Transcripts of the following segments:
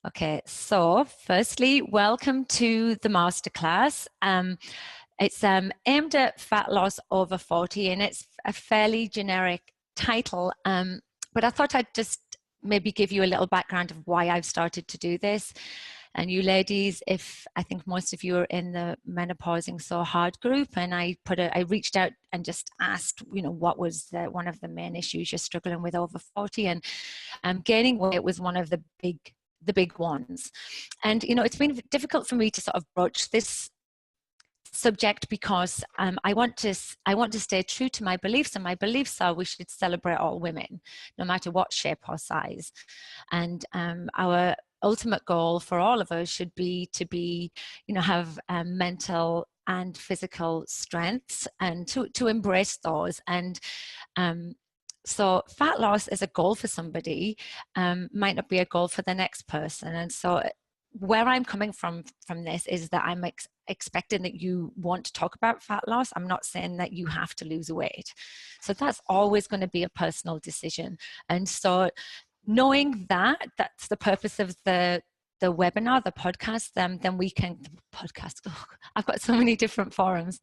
Okay, so firstly, welcome to the masterclass. It's aimed at fat loss over 40, and it's a fairly generic title. But I thought I'd just maybe give you a little background of why I've started to do this. And you ladies, if I think most of you are in the Menopausing So Hard group, and I reached out and just asked, what was one of the main issues you're struggling with over 40, and gaining weight was one of the big ones. And it's been difficult for me to sort of broach this subject because I want to stay true to my beliefs, and my beliefs are we should celebrate all women, no matter what shape or size. And our ultimate goal for all of us should be to have mental and physical strengths, and to embrace those. And so fat loss as a goal for somebody might not be a goal for the next person. And so where I'm coming from this is that I'm expecting that you want to talk about fat loss. I'm not saying that you have to lose weight. So that's always going to be a personal decision. And so knowing that that's the purpose of the webinar, the podcast, then we can, I've got so many different forums.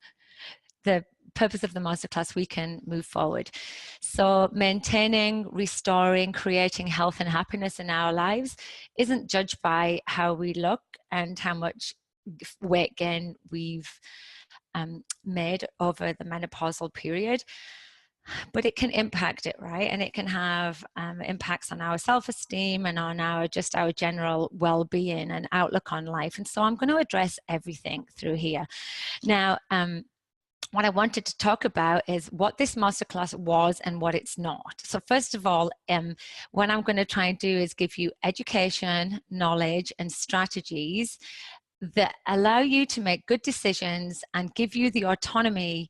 The purpose of the masterclass, we can move forward. So maintaining, restoring, creating health and happiness in our lives isn't judged by how we look and how much weight gain we've made over the menopausal period, but it can impact it, right? And it can have impacts on our self-esteem and on our general well-being and outlook on life. And so I'm going to address everything through here. Now, what I wanted to talk about is what this masterclass was and what it's not. So first of all, what I'm going to try and do is give you education, knowledge, and strategies that allow you to make good decisions and give you the autonomy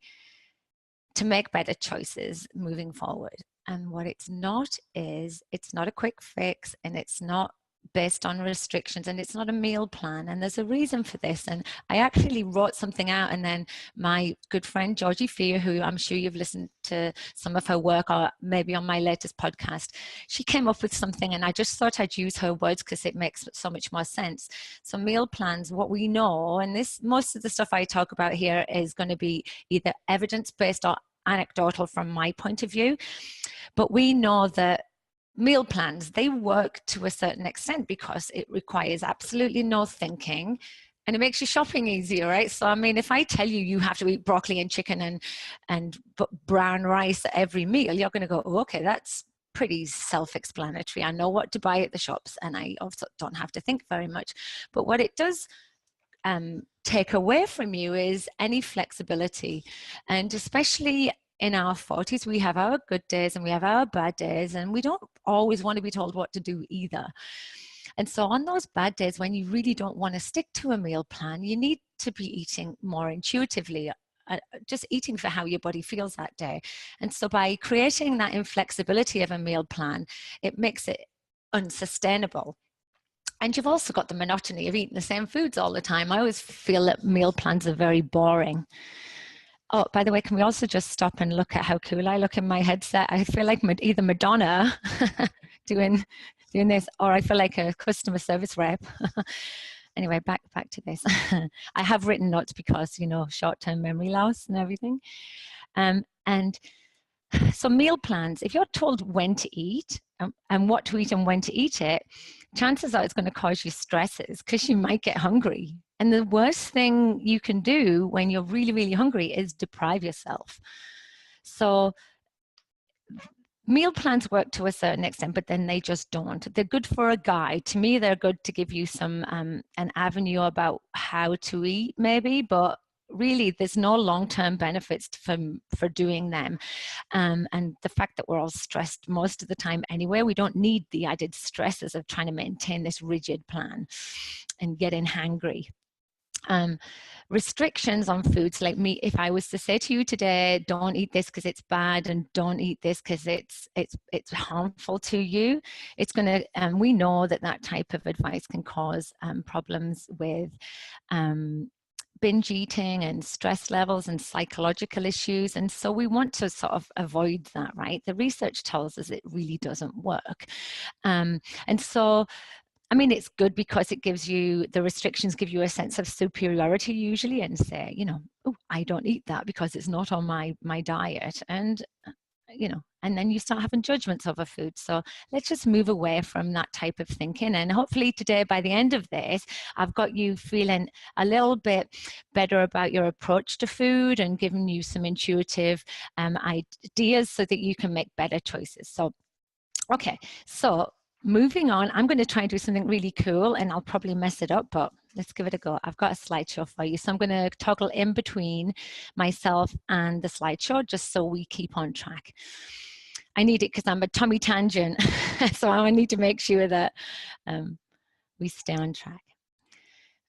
to make better choices moving forward. And what it's not is, it's not a quick fix, and it's not based on restrictions, and it's not a meal plan. And there's a reason for this. And I actually wrote something out, and then my good friend Georgie Fear, who I'm sure you've listened to some of her work, or maybe on my latest podcast, she came up with something, and I just thought I'd use her words because it makes so much more sense. So meal plans, what we know, and most of the stuff I talk about here is going to be either evidence-based or anecdotal from my point of view, but we know that meal plans, they work to a certain extent because it requires absolutely no thinking, and it makes your shopping easier, right? So I mean, if I tell you you have to eat broccoli and chicken and brown rice at every meal, you're going to go, oh, okay, that's pretty self-explanatory. I know what to buy at the shops, and I also don't have to think very much. But what it does take away from you is any flexibility. And especially in our 40s, we have our good days and we have our bad days, and we don't always want to be told what to do either. And so on those bad days, when you really don't want to stick to a meal plan, you need to be eating more intuitively, just eating for how your body feels that day. And so by creating that inflexibility of a meal plan, it makes it unsustainable. And you've also got the monotony of eating the same foods all the time. I always feel that meal plans are very boring. Oh, by the way, can we also just stop and look at how cool I look in my headset? I feel like either Madonna doing this, or I feel like a customer service rep. Anyway, back to this. I have written notes because, short-term memory loss and everything. And so meal plans, if you're told when to eat and what to eat and when to eat it, chances are it's going to cause you stresses because you might get hungry. And the worst thing you can do when you're really, really hungry is deprive yourself. So meal plans work to a certain extent, but then they just don't. They're good for a guide. To me, they're good to give you some an avenue about how to eat maybe, but really there's no long-term benefits for doing them. And the fact that we're all stressed most of the time anyway, we don't need the added stresses of trying to maintain this rigid plan and getting hangry. Restrictions on foods, like me, if I was to say to you today, don't eat this because it's bad, and don't eat this because it's harmful to you, it's going to, we know that type of advice can cause problems with binge eating and stress levels and psychological issues. And so we want to sort of avoid that, right? The research tells us it really doesn't work. And so I mean, it's good because it gives you, the restrictions give you a sense of superiority usually, and say, you know, oh, I don't eat that because it's not on my diet. And you know, and then you start having judgments over food. So let's just move away from that type of thinking. And hopefully today, by the end of this, I've got you feeling a little bit better about your approach to food and giving you some intuitive ideas so that you can make better choices. So, okay, so moving on, I'm going to try and do something really cool, and I'll probably mess it up, but let's give it a go. I've got a slideshow for you. So I'm going to toggle in between myself and the slideshow just so we keep on track. I need it because I'm a tummy tangent. So I need to make sure that we stay on track.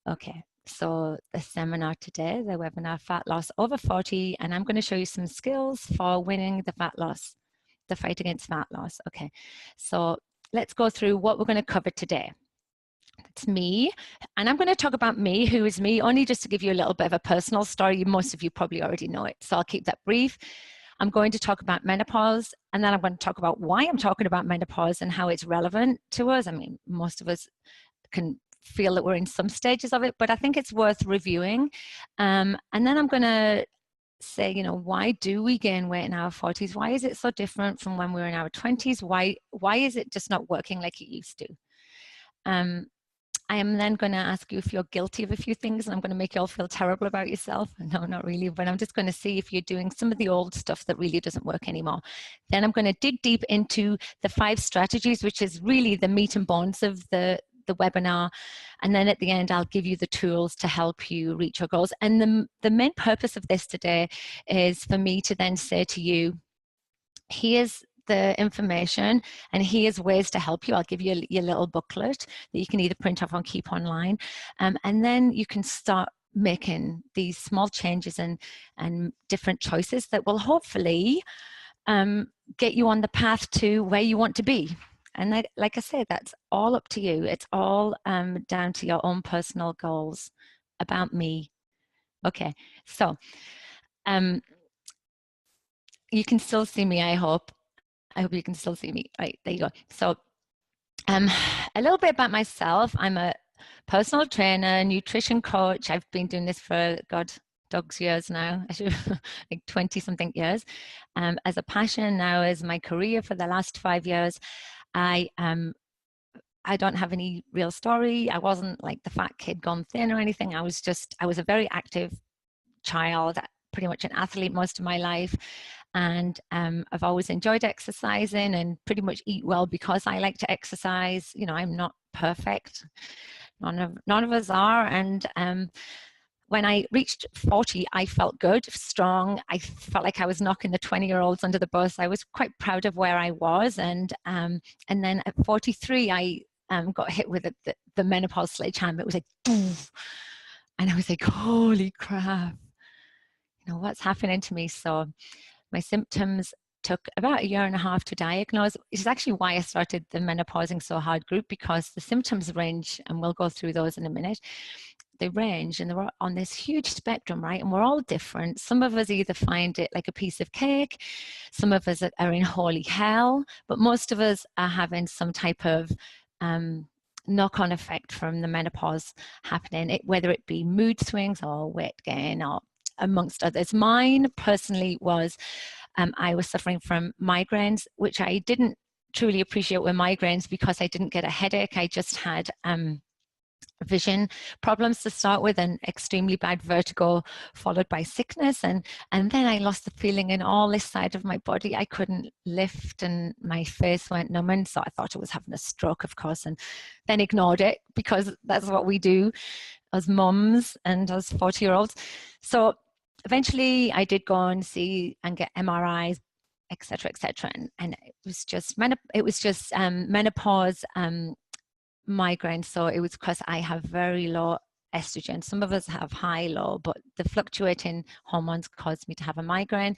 Okay, so the seminar today, the webinar, Fat Loss Over 40, and I'm going to show you some skills for winning the fat loss, the fight against fat loss. Okay, so let's go through what we're going to cover today. It's me, and I'm going to talk about me. Who is me? Only just to give you a little bit of a personal story. Most of you probably already know it, so I'll keep that brief. I'm going to talk about menopause, and then I'm going to talk about why I'm talking about menopause and how it's relevant to us. I mean, most of us can feel that we're in some stages of it, but I think it's worth reviewing. And then I'm going to say, you know, why do we gain weight in our 40s? Why is it so different from when we were in our 20s? Why is it just not working like it used to? I am then going to ask you if you're guilty of a few things, and I'm going to make you all feel terrible about yourself. No, not really, but I'm just going to see if you're doing some of the old stuff that really doesn't work anymore. Then I'm going to dig deep into the 5 strategies, which is really the meat and bones of the webinar. And then at the end, I'll give you the tools to help you reach your goals. And the main purpose of this today is for me to then say to you, here's the information and here's ways to help you. I'll give you your little booklet that you can either print off or keep online. And then you can start making these small changes and different choices that will hopefully get you on the path to where you want to be. And like I say, that's all up to you. It's all down to your own personal goals. About me. Okay, so you can still see me, I hope. I hope you can still see me. Right, there you go. So a little bit about myself. I'm a personal trainer, nutrition coach. I've been doing this for, God, dog's years now, like 20 something years. As a passion, now as my career for the last 5 years. I don't have any real story. I wasn't like the fat kid gone thin or anything. I was a very active child, pretty much an athlete most of my life. And I've always enjoyed exercising and pretty much eat well because I like to exercise. You know, I'm not perfect. None of us are. And when I reached 40, I felt good, strong. I felt like I was knocking the 20-year-olds under the bus. I was quite proud of where I was. And then at 43, I got hit with the menopause sledgehammer. It was like, doof. And I was like, holy crap. You know, what's happening to me? So my symptoms took about 1.5 years to diagnose. It's actually why I started the Menopausing So Hard group, because the symptoms range, and we'll go through those in a minute. They range and they're on this huge spectrum, right? And we're all different. Some of us either find it like a piece of cake, some of us are in holy hell, but most of us are having some type of knock-on effect from the menopause happening, whether it be mood swings or weight gain or amongst others. Mine personally was, I was suffering from migraines, which I didn't truly appreciate were migraines because I didn't get a headache. I just had vision problems to start with, and extremely bad vertigo followed by sickness, and then I lost the feeling in all this side of my body. I couldn't lift and my face went numb, and so I thought I was having a stroke, of course, and then ignored it because that's what we do as mums and as 40-year-olds. So eventually I did go and see and get MRIs, etc., and it was just menopause migraine. So it was because I have very low estrogen. Some of us have high, low, but the fluctuating hormones caused me to have a migraine.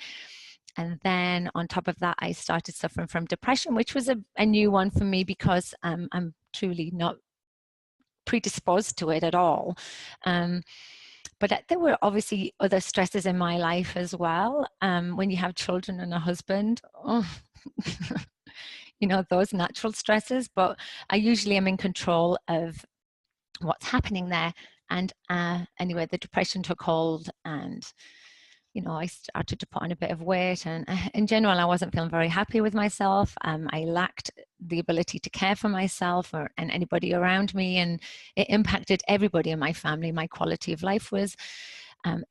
And then on top of that, I started suffering from depression, which was a new one for me because I'm truly not predisposed to it at all. But there were obviously other stresses in my life as well. When you have children and a husband, oh, you know, those natural stresses, but I usually am in control of what's happening there. And anyway, the depression took hold, and you know, I started to put on a bit of weight, and in general, I wasn't feeling very happy with myself. I lacked the ability to care for myself and anybody around me, and it impacted everybody in my family. My quality of life was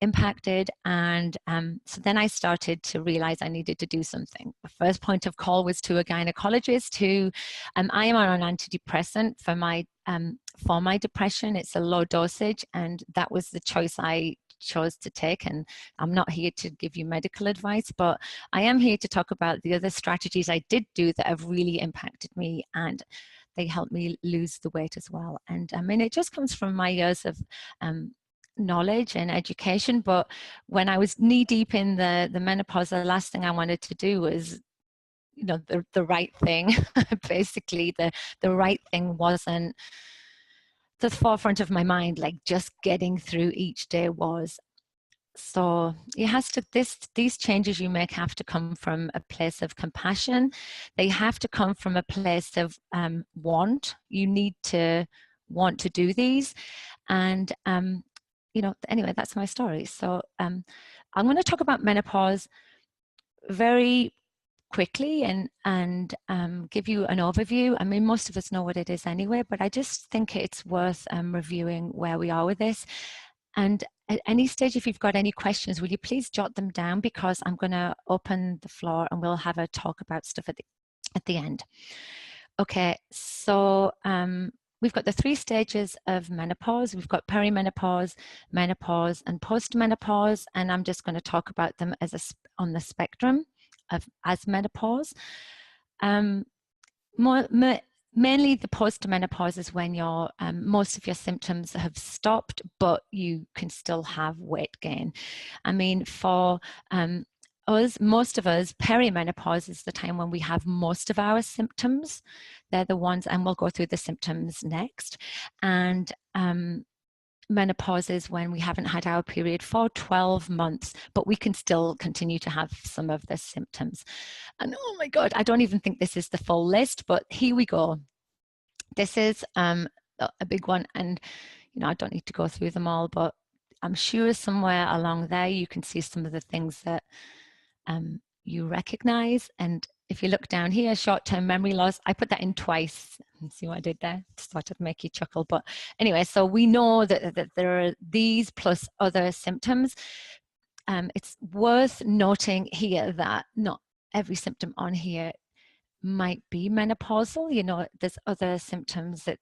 impacted, and so then I started to realize I needed to do something. The first point of call was to a gynecologist who, I am on an antidepressant for my depression. It's a low dosage, and that was the choice I chose to take. And I'm not here to give you medical advice, but I am here to talk about the other strategies I did do that have really impacted me, and they helped me lose the weight as well. And I mean, it just comes from my years of knowledge and education. But when I was knee deep in the menopause, the last thing I wanted to do was, you know, the right thing. Basically, the right thing wasn't the forefront of my mind. Like, just getting through each day was. So it has to, these changes you make have to come from a place of compassion. They have to come from a place of want. You need to want to do these. And you know, anyway, that's my story. So I'm going to talk about menopause very quickly and give you an overview. I mean, most of us know what it is anyway, but I just think it's worth reviewing where we are with this. And at any stage, if you've got any questions, will you please jot them down, because I'm going to open the floor and we'll have a talk about stuff at the end. Okay, so we've got the 3 stages of menopause. We've got perimenopause, menopause, and postmenopause, and I'm just going to talk about them as on the spectrum as menopause. Mainly the postmenopause is when your most of your symptoms have stopped, but you can still have weight gain. I mean, for most of us, perimenopause is the time when we have most of our symptoms. They're the ones, and we'll go through the symptoms next. And menopause is when we haven't had our period for 12 months, but we can still continue to have some of the symptoms. And oh my God, I don't even think this is the full list, but here we go. This is a big one, and you know, I don't need to go through them all, but I'm sure somewhere along there you can see some of the things that you recognize. And if you look down here, short-term memory loss, I put that in twice. See what I did there? Just thought I'd make you chuckle. But anyway, so we know that there are these plus other symptoms. It's worth noting here that not every symptom on here might be menopausal. You know, there's other symptoms that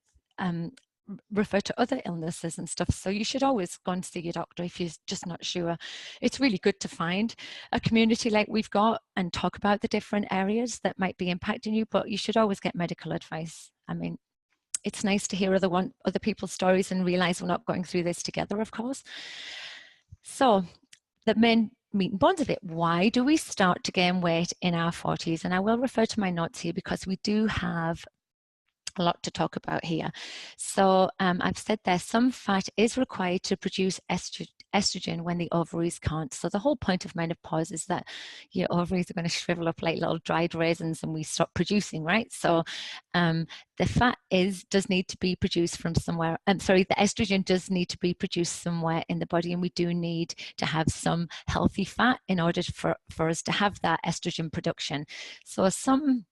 refer to other illnesses and stuff. So you should always go and see your doctor if you're just not sure. It's really good to find a community like we've got and talk about the different areas that might be impacting you, but you should always get medical advice. I mean, it's nice to hear other people's stories and realize we're not going through this together, of course. So the main meat and bones of it, why do we start to gain weight in our 40s? And I will refer to my notes here because we do have a lot to talk about here. So I've said there, some fat is required to produce estrogen when the ovaries can't. So the whole point of menopause is that your ovaries are going to shrivel up like little dried raisins and we stop producing, right? So the fat does need to be produced from somewhere. The estrogen does need to be produced somewhere in the body, and we do need to have some healthy fat in order for us to have that estrogen production. So some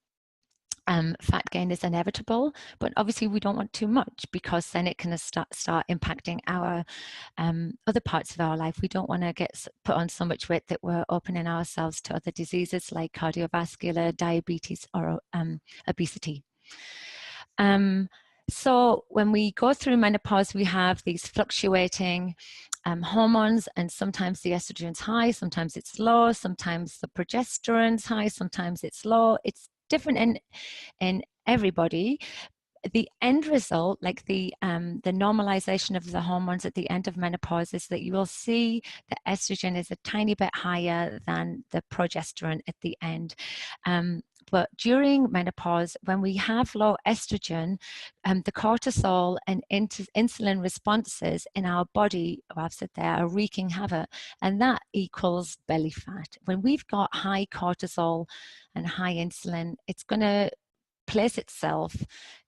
fat gain is inevitable, but obviously we don't want too much, because then it can start impacting our other parts of our life. We don't want to get put on so much weight that we're opening ourselves to other diseases like cardiovascular, diabetes, or obesity. So when we go through menopause, we have these fluctuating hormones, and sometimes the estrogen's high, sometimes it's low, sometimes the progesterone's high, sometimes it's low. It's different in everybody. The end result, like the normalization of the hormones at the end of menopause, is that you will see the estrogen is a tiny bit higher than the progesterone at the end. But during menopause, when we have low estrogen, the cortisol and insulin responses in our body, I've said there, are wreaking havoc, and that equals belly fat. When we've got high cortisol and high insulin, it's going to place itself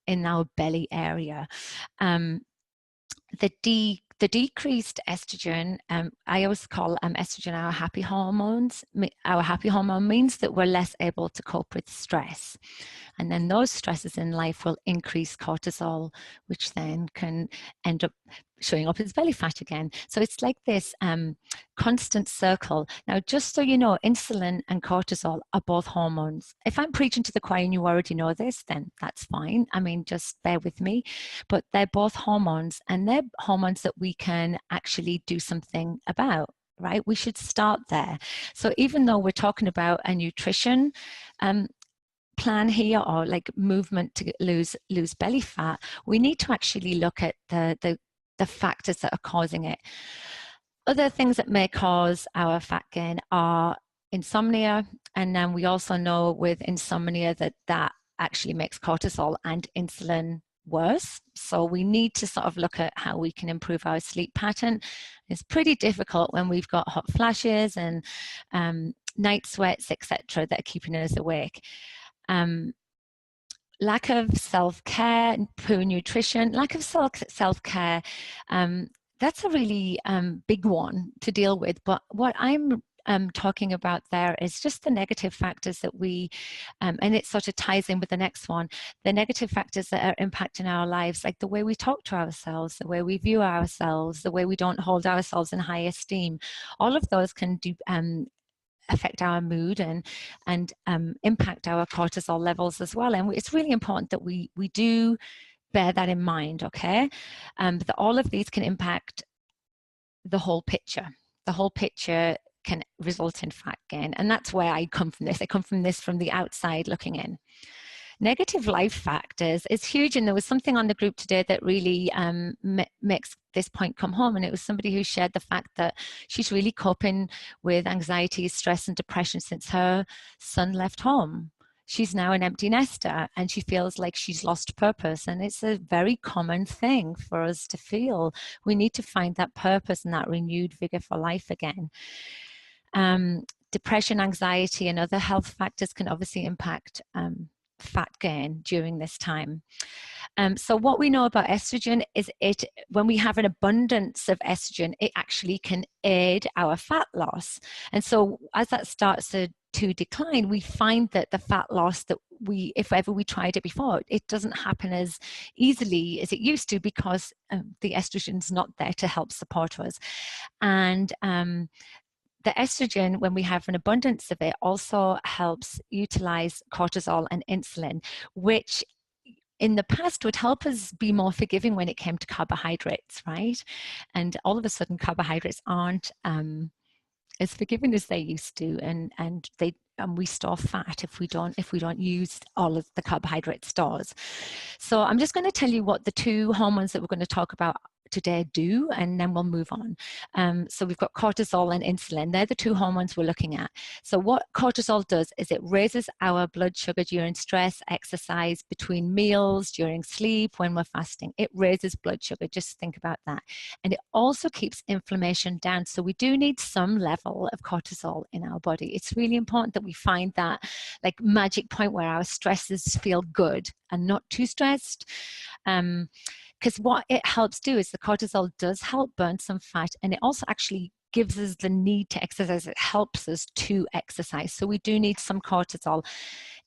in our belly area. The decreased estrogen, I always call estrogen our happy hormones. Our happy hormone means that we're less able to cope with stress. And then those stresses in life will increase cortisol, which then can end up showing up as belly fat again. So it's like this constant circle. Now, just so you know, insulin and cortisol are both hormones. If I'm preaching to the choir and you already know this, then that's fine. I mean, just bear with me. But they're both hormones, and they're hormones that we can actually do something about. Right? We should start there. So even though we're talking about a nutrition plan here, or like movement to lose belly fat, we need to actually look at the factors that are causing it. Other things that may cause our fat gain are insomnia, and then we also know with insomnia that actually makes cortisol and insulin worse. So we need to sort of look at how we can improve our sleep pattern. It's pretty difficult when we've got hot flashes and night sweats, etc., that are keeping us awake. Lack of self-care, poor nutrition, lack of self-care, that's a really big one to deal with. But what I'm talking about there is just the negative factors that we, and it sort of ties in with the next one, the negative factors that are impacting our lives, like the way we talk to ourselves, the way we view ourselves, the way we don't hold ourselves in high esteem. All of those can do affect our mood and impact our cortisol levels as well. And it's really important that we do bear that in mind, okay? That all of these can impact the whole picture. The whole picture can result in fat gain. And that's where I come from this. I come from this from the outside looking in. Negative life factors is huge, and there was something on the group today that really makes this point come home, and it was somebody who shared the fact that she's really coping with anxiety, stress, and depression since her son left home. She's now an empty nester, and she feels like she's lost purpose, and it's a very common thing for us to feel. We need to find that purpose and that renewed vigor for life again. Depression, anxiety, and other health factors can obviously impact fat gain during this time. So what we know about estrogen is when we have an abundance of estrogen, it actually can aid our fat loss. And so as that starts to decline, we find that the fat loss that if ever we tried it before, it doesn't happen as easily as it used to, because the estrogen's not there to help support us. And the estrogen, when we have an abundance of it, also helps utilize cortisol and insulin, which in the past would help us be more forgiving when it came to carbohydrates, right? And all of a sudden, carbohydrates aren't as forgiving as they used to, and we store fat if we don't use all of the carbohydrate stores. So I'm just going to tell you what the two hormones that we're going to talk about today do, and then we'll move on. So we've got cortisol and insulin. They're the two hormones we're looking at. So what cortisol does is it raises our blood sugar during stress, exercise, between meals, during sleep, when we're fasting. It raises blood sugar. Just think about that. And it also keeps inflammation down. So we do need some level of cortisol in our body. It's really important that we find that like magic point where our stresses feel good and not too stressed. Because what it helps do is the cortisol does help burn some fat, and it also actually gives us the need to exercise. It helps us to exercise. So we do need some cortisol.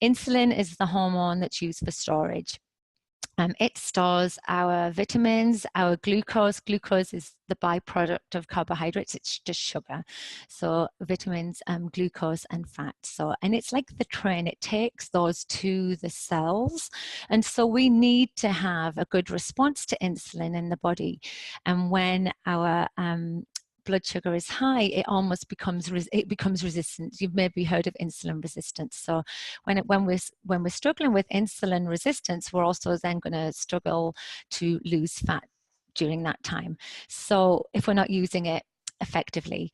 Insulin is the hormone that's used for storage. It stores our vitamins, our glucose. Glucose is the byproduct of carbohydrates. It's just sugar. So vitamins, glucose, and fat. And it's like the train. It takes those to the cells. And so we need to have a good response to insulin in the body. And when our blood sugar is high, it almost becomes resistant. You've maybe heard of insulin resistance. So when we're struggling with insulin resistance, we're also then going to struggle to lose fat during that time. So if we're not using it effectively,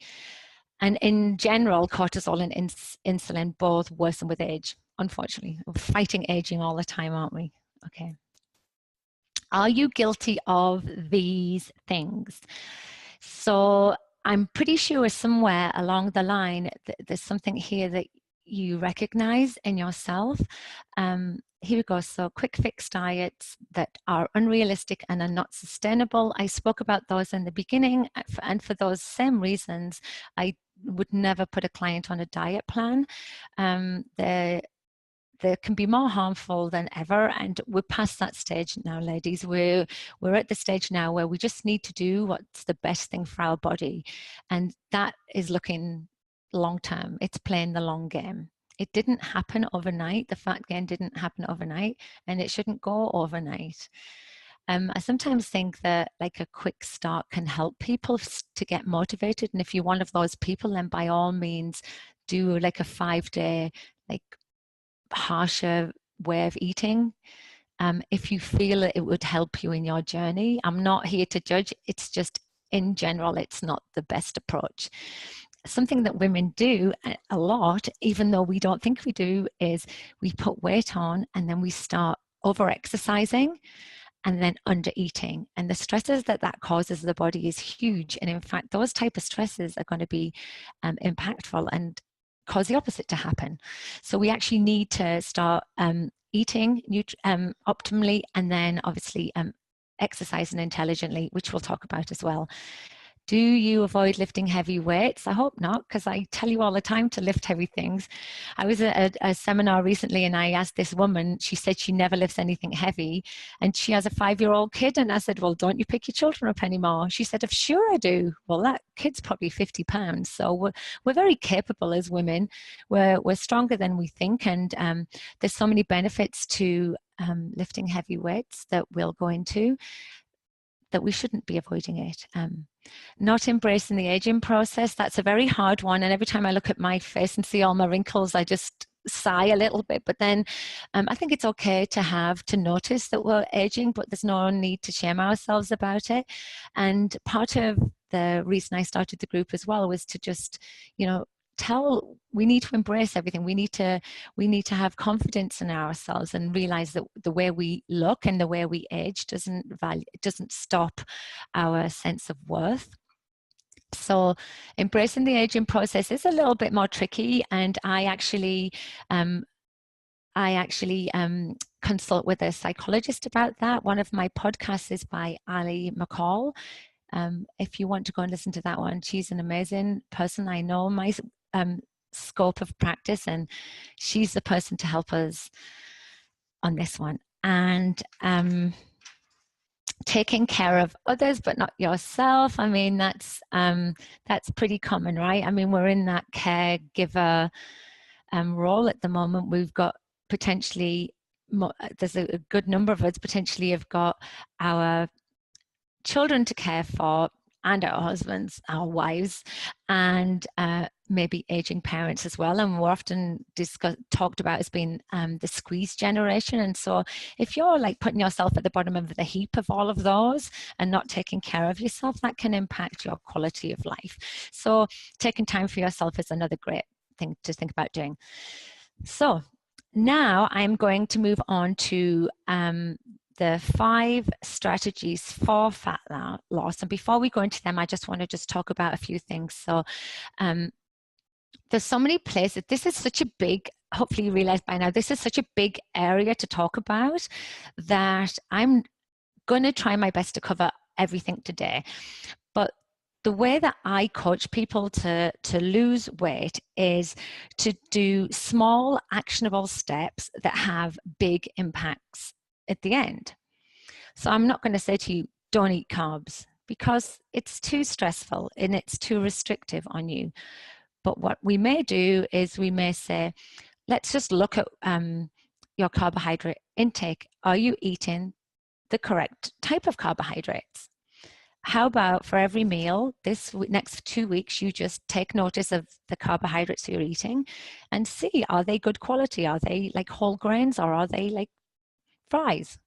and in general, cortisol and insulin both worsen with age. Unfortunately, we're fighting aging all the time, aren't we? Okay. Are you guilty of these things? So I'm pretty sure somewhere along the line, there's something here that you recognize in yourself. Here we go. So quick fix diets that are unrealistic and are not sustainable. I spoke about those in the beginning, and for those same reasons, I would never put a client on a diet plan. They can be more harmful than ever, and we're past that stage now, ladies. We're at the stage now where we just need to do what's the best thing for our body, and that is looking long term. It's playing the long game. It didn't happen overnight. The fat gain didn't happen overnight, and it shouldn't go overnight. I sometimes think that like a quick start can help people to get motivated, and if you're one of those people, then by all means do like a 5-day like harsher way of eating. If you feel that it would help you in your journey. I'm not here to judge. It's just in general, it's not the best approach. Something that women do a lot, even though we don't think we do, is we put weight on and then we start over exercising and then under eating, and the stresses that that causes the body is huge. And in fact, those type of stresses are going to be impactful and cause the opposite to happen. So we actually need to start eating optimally, and then obviously exercising intelligently, which we'll talk about as well. Do you avoid lifting heavy weights? I hope not, because I tell you all the time to lift heavy things. I was at a seminar recently and I asked this woman, she said she never lifts anything heavy, and she has a 5-year-old kid. And I said, well, don't you pick your children up anymore? She said, sure I do. Well, that kid's probably 50 pounds. So we're very capable as women. We're stronger than we think. And there's so many benefits to lifting heavy weights that we'll go into, that we shouldn't be avoiding it. Not embracing the aging process, that's a very hard one. And every time I look at my face and see all my wrinkles, I just sigh a little bit. But then I think it's okay to notice that we're aging, but there's no need to shame ourselves about it. And part of the reason I started the group as well was to just, we need to embrace everything. We need to have confidence in ourselves and realize that the way we look and the way we age doesn't stop our sense of worth. So embracing the aging process is a little bit more tricky, and I actually consult with a psychologist about that. One of my podcasts is by Ali McCall. If you want to go and listen to that one, she's an amazing person. I know my scope of practice, and she's the person to help us on this one. And taking care of others but not yourself, I mean, that's pretty common, right? I mean, we're in that caregiver role at the moment. We've got potentially there's a good number of us potentially have got our children to care for, and our husbands, our wives, and maybe aging parents as well. And we're often talked about as being the squeeze generation. And so if you're like putting yourself at the bottom of the heap of all of those and not taking care of yourself, that can impact your quality of life. So taking time for yourself is another great thing to think about doing. So now I'm going to move on to the 5 strategies for fat loss. And before we go into them, I just want to talk about a few things. So there's so many places. This is such a big, hopefully you realize by now, this is such a big area to talk about that I'm going to try my best to cover everything today. But the way that I coach people to lose weight is to do small, actionable steps that have big impacts at the end. So I'm not going to say to you, don't eat carbs, because it's too stressful and it's too restrictive on you. But what we may do is we may say, let's just look at your carbohydrate intake. Are you eating the correct type of carbohydrates? How about for every meal, this next 2 weeks, you just take notice of the carbohydrates you're eating and see, are they good quality? Are they like whole grains, or are they like fries?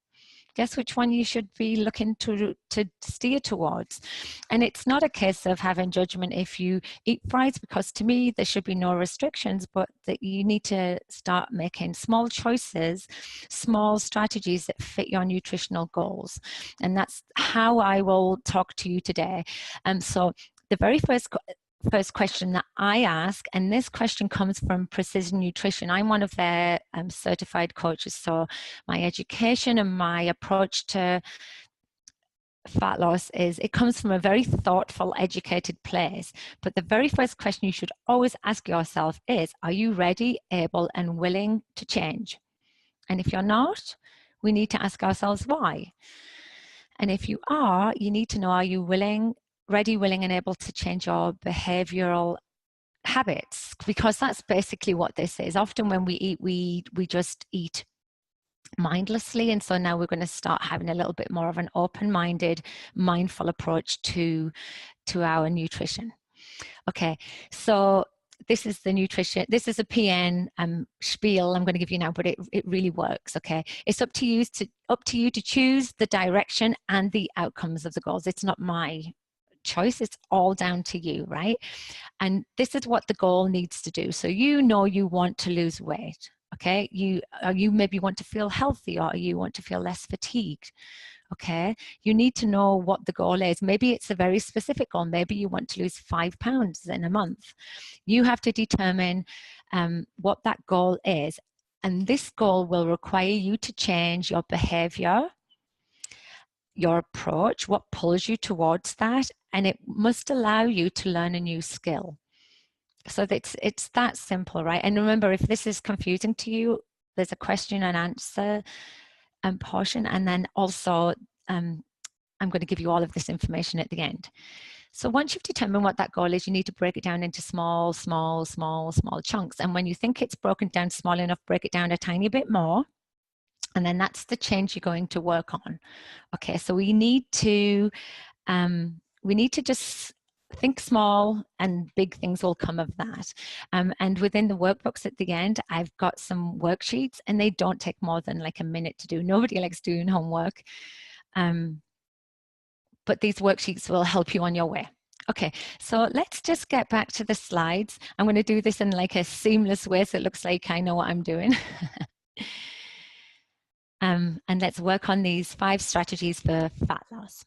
Guess which one you should be looking to steer towards. And it's not a case of having judgment if you eat fries, because to me there should be no restrictions, but that you need to start making small choices, small strategies that fit your nutritional goals. And that's how I will talk to you today. And so the very first first question that I ask, and this question comes from Precision Nutrition. I'm one of their certified coaches, so my education and my approach to fat loss it comes from a very thoughtful, educated place. But the very first question you should always ask yourself is, are you ready, able, and willing to change? And if you're not, we need to ask ourselves why. And if you are, you need to know, are you ready, willing, and able to change your behavioral habits? Because that's basically what this is. Often when we eat, we just eat mindlessly, and so now we're going to start having a little bit more of an open-minded, mindful approach to our nutrition. Okay, so this is the nutrition. This is a PN spiel I'm going to give you now, but it really works. Okay, it's up to you to choose the direction and the outcomes of the goals. It's not my choice. It's all down to you, right? And this is what the goal needs to do. So you know you want to lose weight. Okay, you maybe want to feel healthy, or you want to feel less fatigued. Okay, you need to know what the goal is. Maybe it's a very specific goal. Maybe you want to lose 5 pounds in a month. You have to determine what that goal is. And this goal will require you to change your behavior, your approach, what pulls you towards that, and it must allow you to learn a new skill. So it's that simple, right? And remember, if this is confusing to you, there's a question and answer portion, and then also I'm going to give you all of this information at the end. So once you've determined what that goal is, you need to break it down into small chunks. And when you think it's broken down small enough, break it down a tiny bit more. And then that's the change you're going to work on. Okay, so we need to just think small, and big things will come of that. And within the workbooks at the end, I've got some worksheets, and they don't take more than like a minute to do. Nobody likes doing homework. But these worksheets will help you on your way. Okay, so let's just get back to the slides. I'm going to do this in like a seamless way so it looks like I know what I'm doing. And let's work on these 5 strategies for fat loss.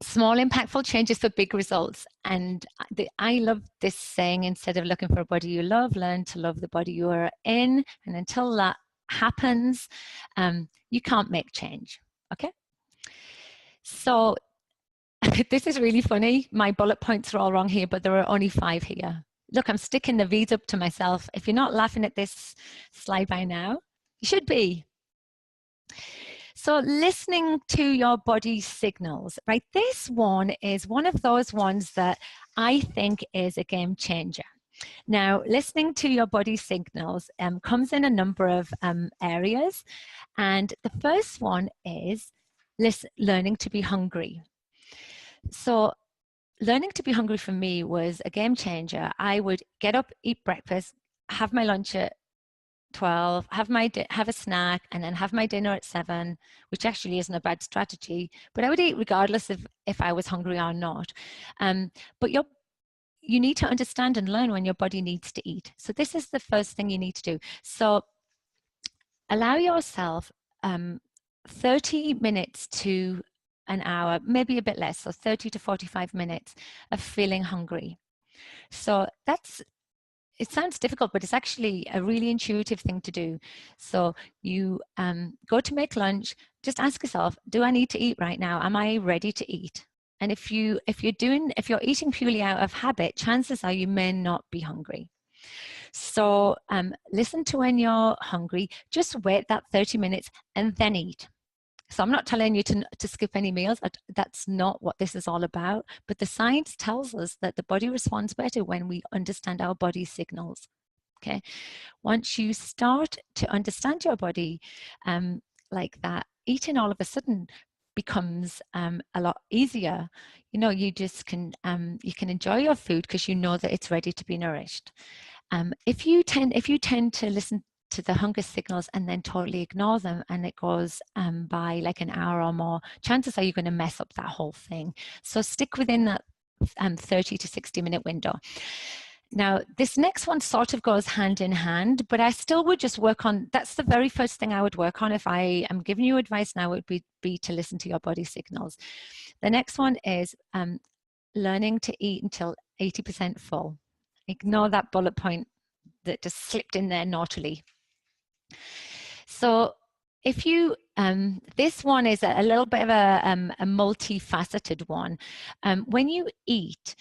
Small impactful changes for big results. And I love this saying, instead of looking for a body you love, learn to love the body you are in. And until that happens, you can't make change. Okay, so this is really funny. My bullet points are all wrong here, but there are only 5 here. Look, I'm sticking the V's up to myself. If you're not laughing at this slide by now, you should be. So listening to your body signals, right? This one is one of those ones that I think is a game changer. Now, listening to your body signals comes in a number of areas. And the first one is learning to be hungry. So learning to be hungry for me was a game changer. I would get up, eat breakfast, have my lunch at 12, have a snack, and then have my dinner at 7, which actually isn't a bad strategy, but I would eat regardless of if I was hungry or not. But you need to understand and learn when your body needs to eat. So this is the first thing you need to do. So allow yourself 30 minutes to an hour, maybe a bit less, so 30 to 45 minutes of feeling hungry. So it sounds difficult, but it's actually a really intuitive thing to do. So you go to make lunch, just ask yourself, do I need to eat right now? Am I ready to eat? And if you're eating purely out of habit, chances are you may not be hungry. So listen to when you're hungry, just wait that 30 minutes and then eat. So I'm not telling you to skip any meals. That's not what this is all about. But the science tells us that the body responds better when we understand our body signals. Okay. Once you start to understand your body like that, eating all of a sudden becomes a lot easier. You know, you can enjoy your food because you know that it's ready to be nourished. If you tend to listen to the hunger signals and then totally ignore them, and it goes by like an hour or more, chances are you're going to mess up that whole thing. So stick within that 30 to 60 minute window. Now, this next one sort of goes hand in hand, but I still would just work on, that's the very first thing I would work on if I am giving you advice now, would be to listen to your body signals. The next one is learning to eat until 80% full. Ignore that bullet point that just slipped in there naughtily. So if you, this one is a little bit of a multifaceted one. When you eat,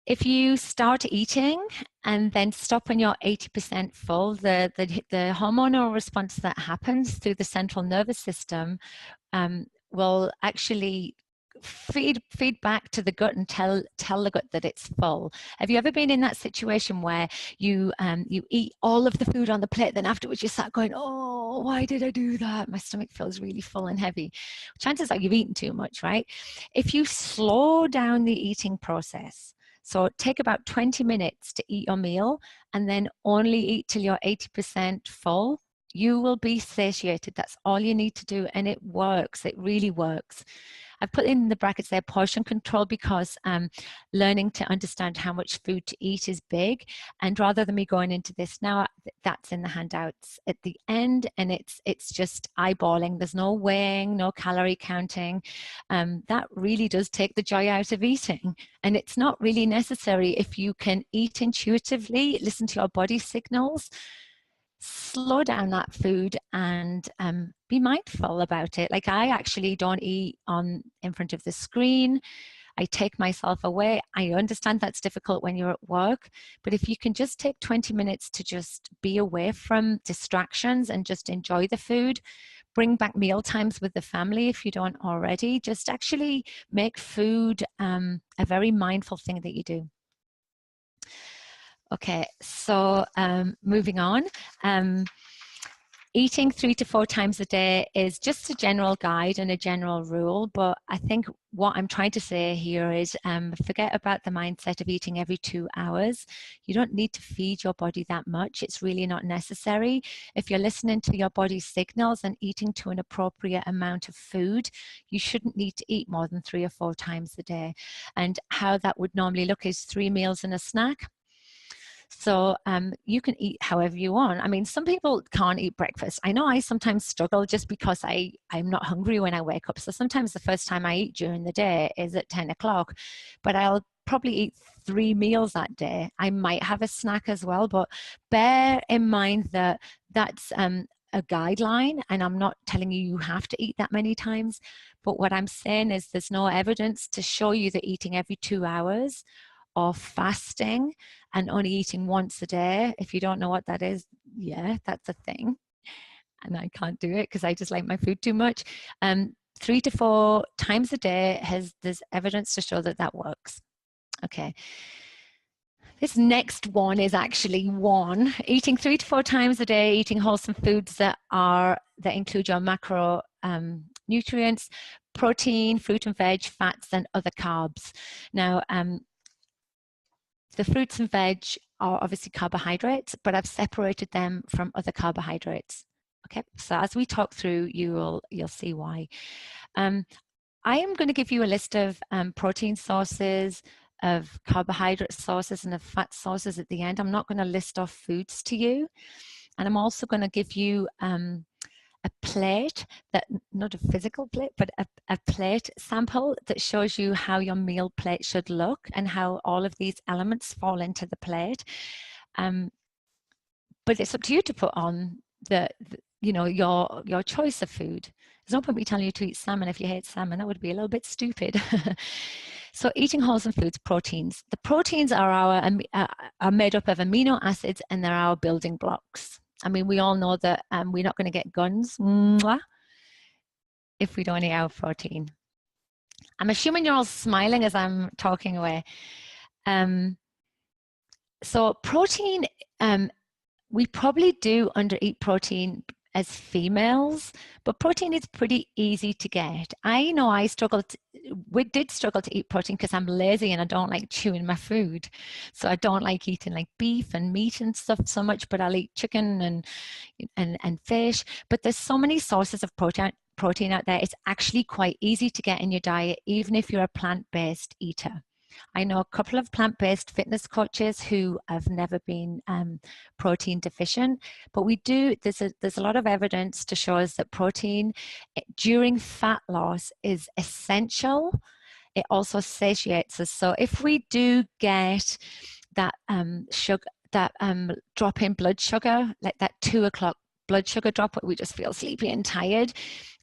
if you start eating and then stop when you're 80% full, the hormonal response that happens through the central nervous system will actually feed back to the gut and tell the gut that it's full. Have you ever been in that situation where you eat all of the food on the plate, then afterwards you start going, oh, why did I do that? My stomach feels really full and heavy. Chances are you've eaten too much, right? If you slow down the eating process, so take about 20 minutes to eat your meal and then only eat till you're 80% full, you will be satiated. That's all you need to do, and it works. It really works. I've put in the brackets there portion control because learning to understand how much food to eat is big. And rather than me going into this now, that's in the handouts at the end, and it's just eyeballing. There's no weighing, no calorie counting. That really does take the joy out of eating. And it's not really necessary if you can eat intuitively, listen to your body signals, slow down that food and be mindful about it. Like, I actually don't eat in front of the screen. I take myself away. I understand that's difficult when you're at work, but if you can just take 20 minutes to just be away from distractions and just enjoy the food, bring back meal times with the family if you don't already, just actually make food a very mindful thing that you do. Okay, so moving on. Eating 3 to 4 times a day is just a general guide and a general rule, but I think what I'm trying to say here is forget about the mindset of eating every 2 hours. You don't need to feed your body that much. It's really not necessary. If you're listening to your body's signals and eating to an appropriate amount of food, you shouldn't need to eat more than 3 or 4 times a day. And how that would normally look is 3 meals and a snack. So you can eat however you want. I mean, some people can't eat breakfast. I know I sometimes struggle just because I'm not hungry when I wake up. So sometimes the first time I eat during the day is at 10 o'clock, but I'll probably eat 3 meals that day. I might have a snack as well, but bear in mind that that's a guideline, and I'm not telling you you have to eat that many times. But what I'm saying is there's no evidence to show you that eating every 2 hours or fasting and only eating once a day. If you don't know what that is, yeah, that's a thing. And I can't do it because I just like my food too much. 3 to 4 times a day there's evidence to show that that works. Okay. This next one is actually eating 3 to 4 times a day, eating wholesome foods that include your macro nutrients, protein, fruit and veg, fats, and other carbs. Now, the fruits and veg are obviously carbohydrates, but I've separated them from other carbohydrates. Okay, so as we talk through, you'll see why. I am going to give you a list of protein sources, of carbohydrate sources, and of fat sources at the end. I'm not going to list off foods to you, and I'm also going to give you a plate, not a physical plate, but a plate sample that shows you how your meal plate should look and how all of these elements fall into the plate. But it's up to you to put on your choice of food. There's no point me telling you to eat salmon if you hate salmon. That would be a little bit stupid. So eating wholesome foods, proteins. The proteins are made up of amino acids, and they're our building blocks. I mean, we all know that we're not going to get guns if we don't eat our protein. I'm assuming you're all smiling as I'm talking away. So protein, we probably do undereat protein as females, but protein is pretty easy to get. I know we did struggle to eat protein because I'm lazy and I don't like chewing my food. So I don't like eating like beef and meat and stuff so much, but I'll eat chicken and fish. But there's so many sources of protein out there. It's actually quite easy to get in your diet, even if you're a plant-based eater. I know a couple of plant-based fitness coaches who have never been protein deficient, but there's a lot of evidence to show us that protein during fat loss is essential it also satiates us. So if we do get that sugar, that drop in blood sugar, like that 2 o'clock blood sugar drop, where we just feel sleepy and tired,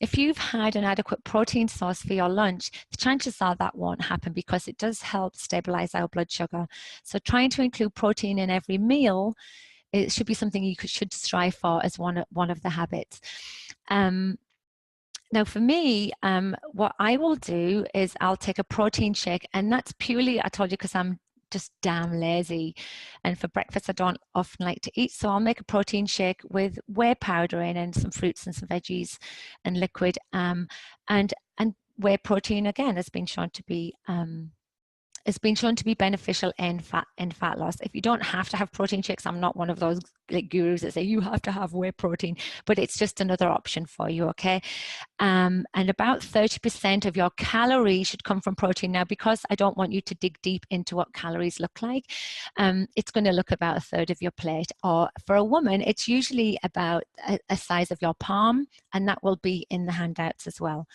if you've had an adequate protein source for your lunch, the chances are that won't happen, because it does help stabilize our blood sugar. So trying to include protein in every meal, it should be something you should strive for as one of the habits. Now for me, what I will do is I'll take a protein shake, and that's purely, I told you, because I'm just damn lazy, and for breakfast I don't often like to eat, so I'll make a protein shake with whey powder in and some fruits and some veggies and liquid, and whey protein again has been shown to be beneficial in fat loss. If you don't have to have protein shakes, I'm not one of those like gurus that say you have to have whey protein, but it's just another option for you, okay? And about 30% of your calories should come from protein. Now, because I don't want you to dig deep into what calories look like, it's going to look about a third of your plate. Or for a woman, it's usually about a size of your palm, and that will be in the handouts as well.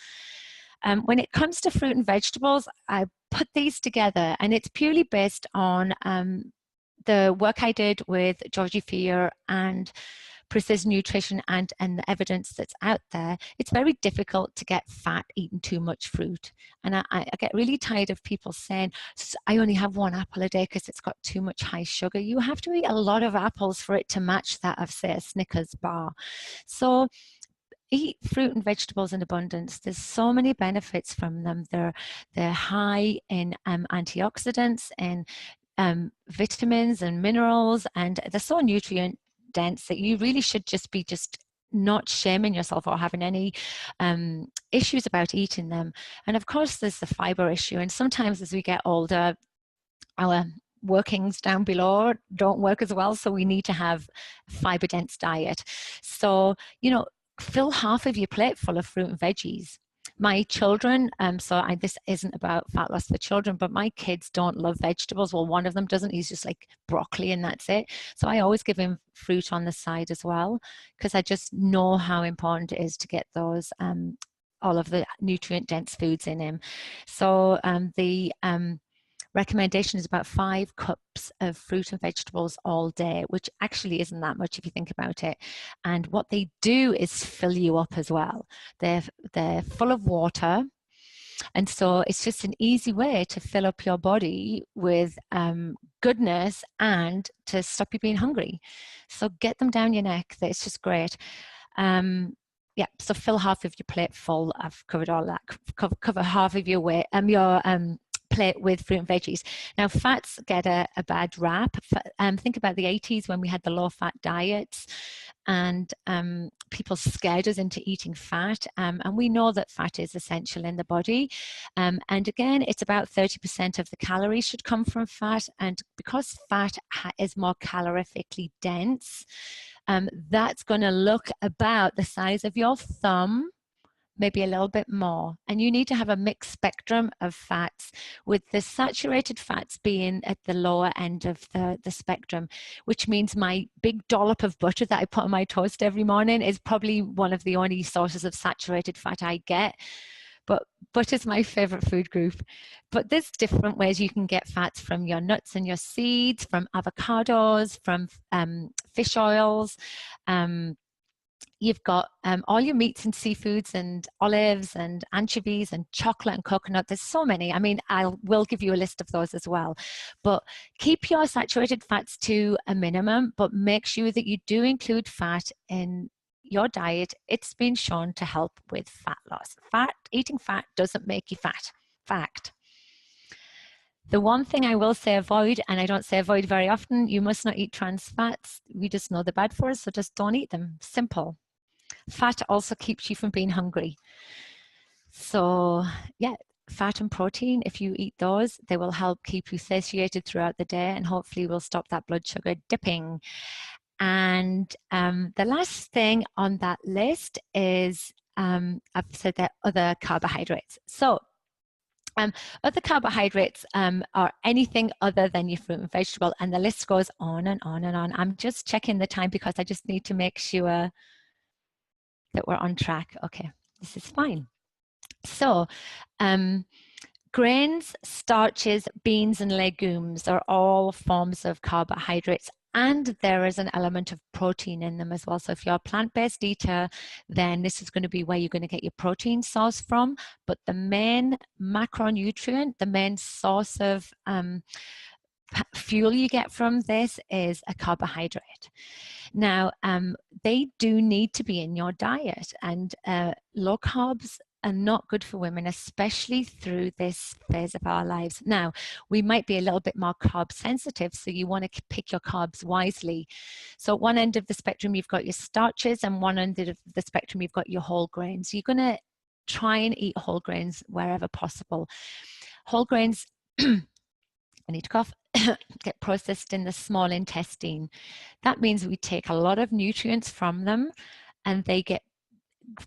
When it comes to fruit and vegetables, I put these together, and it's purely based on the work I did with Georgie Fear and Precision Nutrition and the evidence that's out there. It's very difficult to get fat eating too much fruit. And I get really tired of people saying, I only have one apple a day because it's got too much high sugar. You have to eat a lot of apples for it to match that of, say, a Snickers bar. So eat fruit and vegetables in abundance. There's so many benefits from them. They're high in antioxidants and vitamins and minerals, and they're so nutrient dense that you really should just not shaming yourself or having any issues about eating them. And of course, there's the fiber issue. And sometimes as we get older, our workings down below don't work as well, so we need to have a fiber dense diet. So, fill half of your plate full of fruit and veggies. My children, this isn't about fat loss for children, but my kids don't love vegetables. Well, one of them doesn't. He's just like broccoli and that's it. So I always give him fruit on the side as well, because I just know how important it is to get those, all of the nutrient dense foods in him. So the recommendation is about 5 cups of fruit and vegetables all day, which actually isn't that much if you think about it. And what they do is fill you up as well. They're full of water. And so it's just an easy way to fill up your body with goodness and to stop you being hungry. So get them down your neck. It's just great. Yeah, so fill half of your plate full. I've covered all that. Cover half of your weight, your plate with fruit and veggies. Now, fats get a bad rap. Think about the 80s when we had the low-fat diets, and people scared us into eating fat. And we know that fat is essential in the body. And again, it's about 30% of the calories should come from fat. And because fat is more calorifically dense, that's going to look about the size of your thumb, maybe a little bit more. And you need to have a mixed spectrum of fats, with the saturated fats being at the lower end of the spectrum, which means my big dollop of butter that I put on my toast every morning is probably one of the only sources of saturated fat I get. But butter's my favorite food group. But there's different ways you can get fats from your nuts and your seeds, from avocados, from fish oils. You've got all your meats and seafoods and olives and anchovies and chocolate and coconut. There's so many. I mean, I will give you a list of those as well. But keep your saturated fats to a minimum, but make sure that you do include fat in your diet. It's been shown to help with fat loss. Eating fat doesn't make you fat. Fact. The one thing I will say avoid, and I don't say avoid very often, you must not eat trans fats. We just know they're bad for us, so just don't eat them. Simple. Fat also keeps you from being hungry. So yeah, fat and protein, if you eat those, they will help keep you satiated throughout the day, and hopefully will stop that blood sugar dipping. And the last thing on that list is, I've said that other carbohydrates. So other carbohydrates are anything other than your fruit and vegetable, and the list goes on and on and on. I'm just checking the time because I just need to make sure that we're on track. Okay, this is fine. So Grains, starches, beans, and legumes are all forms of carbohydrates, and there is an element of protein in them as well. So if you're a plant-based eater, then this is going to be where you're going to get your protein source from. But the main macronutrient, the main source of fuel you get from this is a carbohydrate. Now, they do need to be in your diet, and low carbs are not good for women, especially through this phase of our lives. Now, we might be a little bit more carb sensitive, so you want to pick your carbs wisely. So at one end of the spectrum, you've got your starches, and one end of the spectrum, you've got your whole grains. You're going to try and eat whole grains wherever possible. Whole grains, I need to cough, get processed in the small intestine. That means we take a lot of nutrients from them, and they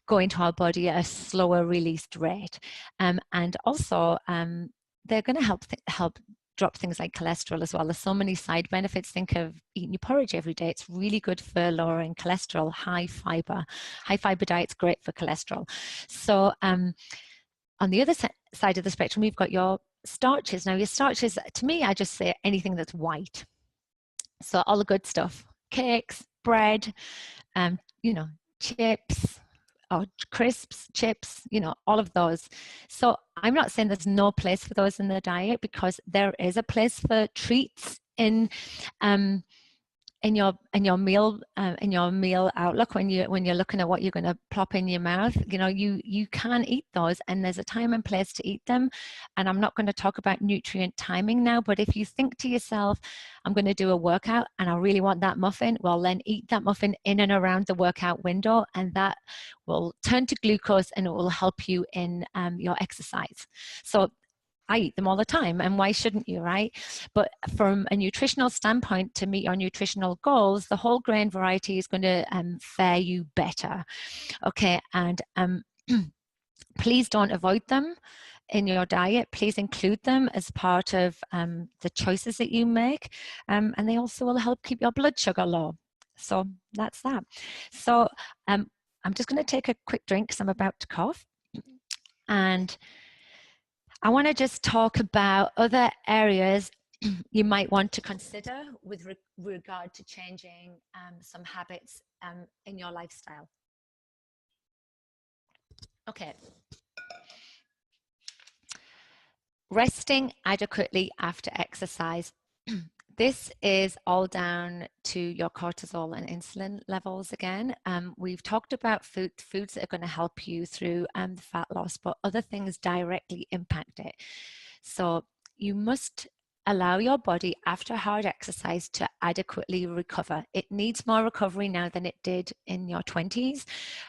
go into our body at a slower released rate. And also, they're going to help drop things like cholesterol as well. There's so many side benefits. Think of eating your porridge every day. It's really good for lowering cholesterol. High fiber diet's great for cholesterol. So on the other side of the spectrum, we've got your starches. Now, your starches, to me, I just say anything that's white. So all the good stuff, cakes, bread, chips, or crisps, chips, all of those. So I'm not saying there's no place for those in the diet, because there is a place for treats in your meal outlook. When you're looking at what you're going to plop in your mouth, you can eat those, and there's a time and place to eat them. And I'm not going to talk about nutrient timing now, but if you think to yourself, I'm going to do a workout and I really want that muffin, well, then eat that muffin in and around the workout window, and that will turn to glucose and it will help you in your exercise. So I eat them all the time, and why shouldn't you, right? But from a nutritional standpoint, to meet your nutritional goals, the whole grain variety is going to fare you better. Okay, and please don't avoid them in your diet. Please include them as part of the choices that you make, and they also will help keep your blood sugar low. So that's that. So I'm just going to take a quick drink because I'm about to cough. And I want to just talk about other areas you might want to consider with regard to changing some habits in your lifestyle. Okay. Resting adequately after exercise. This is all down to your cortisol and insulin levels again. We've talked about foods that are going to help you through the fat loss, but other things directly impact it. So you must allow your body after hard exercise to adequately recover. It needs more recovery now than it did in your 20s.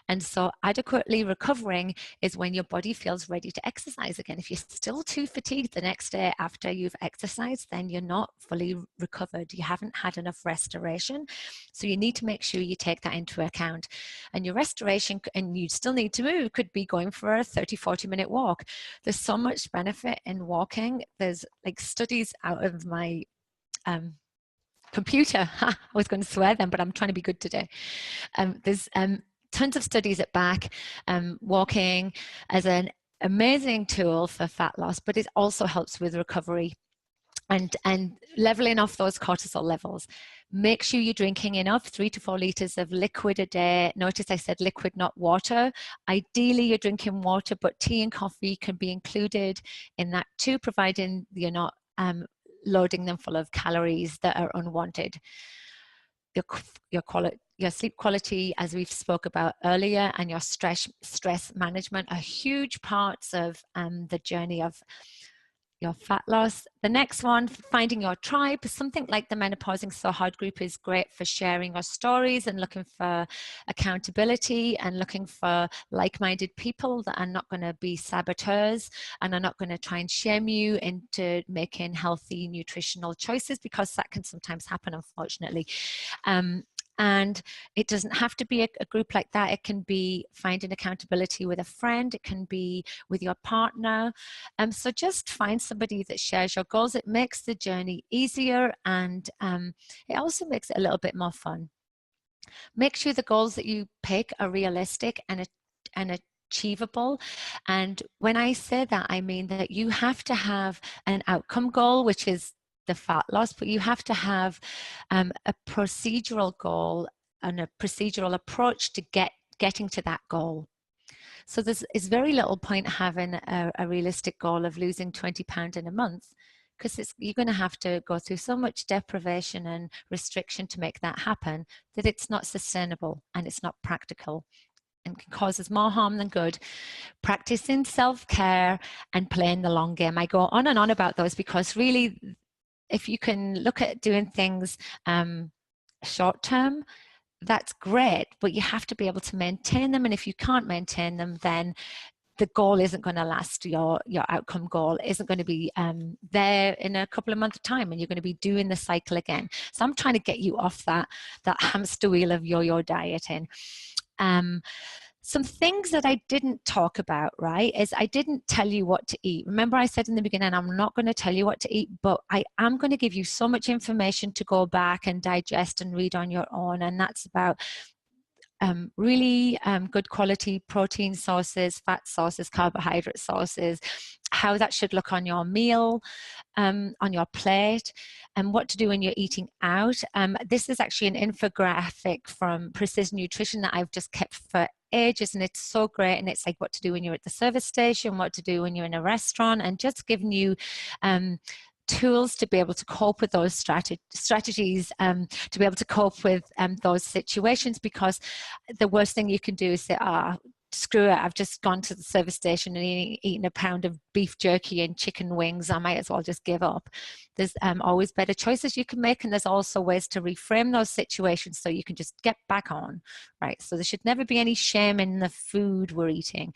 And so adequately recovering is when your body feels ready to exercise again. If you're still too fatigued the next day after you've exercised, then you're not fully recovered. You haven't had enough restoration. So you need to make sure you take that into account. And your restoration, and you still need to move, could be going for a 30-40-minute walk. There's so much benefit in walking. There's like studies out of my computer. I was going to swear then, but I'm trying to be good today. There's tons of studies that back walking as an amazing tool for fat loss, but it also helps with recovery and leveling off those cortisol levels. Make sure you're drinking enough, 3 to 4 liters of liquid a day. Notice I said liquid, not water. Ideally, you're drinking water, but tea and coffee can be included in that too, providing you're not loading them full of calories that are unwanted. Your sleep quality, as we've spoke about earlier, and your stress management are huge parts of the journey of your fat loss. The next one, finding your tribe. Something like the Menopausing So Hard group is great for sharing your stories and looking for accountability and looking for like-minded people that are not going to be saboteurs and are not going to try and shame you into making healthy nutritional choices, because that can sometimes happen, unfortunately. And it doesn't have to be a group like that. It can be finding accountability with a friend. It can be with your partner. So just find somebody that shares your goals. It makes the journey easier, and it also makes it a little bit more fun. Make sure the goals that you pick are realistic and achievable. And when I say that, I mean that you have to have an outcome goal, which is the fat loss, but you have to have a procedural goal and a procedural approach to getting to that goal. So there's very little point having a realistic goal of losing 20 pounds in a month, because you're going to have to go through so much deprivation and restriction to make that happen that it's not sustainable and it's not practical and can cause us more harm than good. Practicing self-care and playing the long game. I go on and on about those because really, if you can look at doing things short term, that's great, but you have to be able to maintain them. And if you can't maintain them, then the goal isn't going to last. Your outcome goal isn't going to be there in a couple of months' time, and you're going to be doing the cycle again. So I'm trying to get you off that hamster wheel of yo-yo dieting. Some things that I didn't talk about, right, is I didn't tell you what to eat. Remember I said in the beginning, I'm not going to tell you what to eat, but I am going to give you so much information to go back and digest and read on your own. And that's about really good quality protein sources, fat sources, carbohydrate sources, how that should look on your meal, on your plate, and what to do when you're eating out. This is actually an infographic from Precision Nutrition that I've just kept for ages, and it's so great. And it's like what to do when you're at the service station, what to do when you're in a restaurant, and just giving you tools to be able to cope with those strategies, to be able to cope with those situations, because the worst thing you can do is say, screw it, I've just gone to the service station and eaten a pound of beef jerky and chicken wings, I might as well just give up. There's always better choices you can make, and there's also ways to reframe those situations so you can just get back on, right? So there should never be any shame in the food we're eating.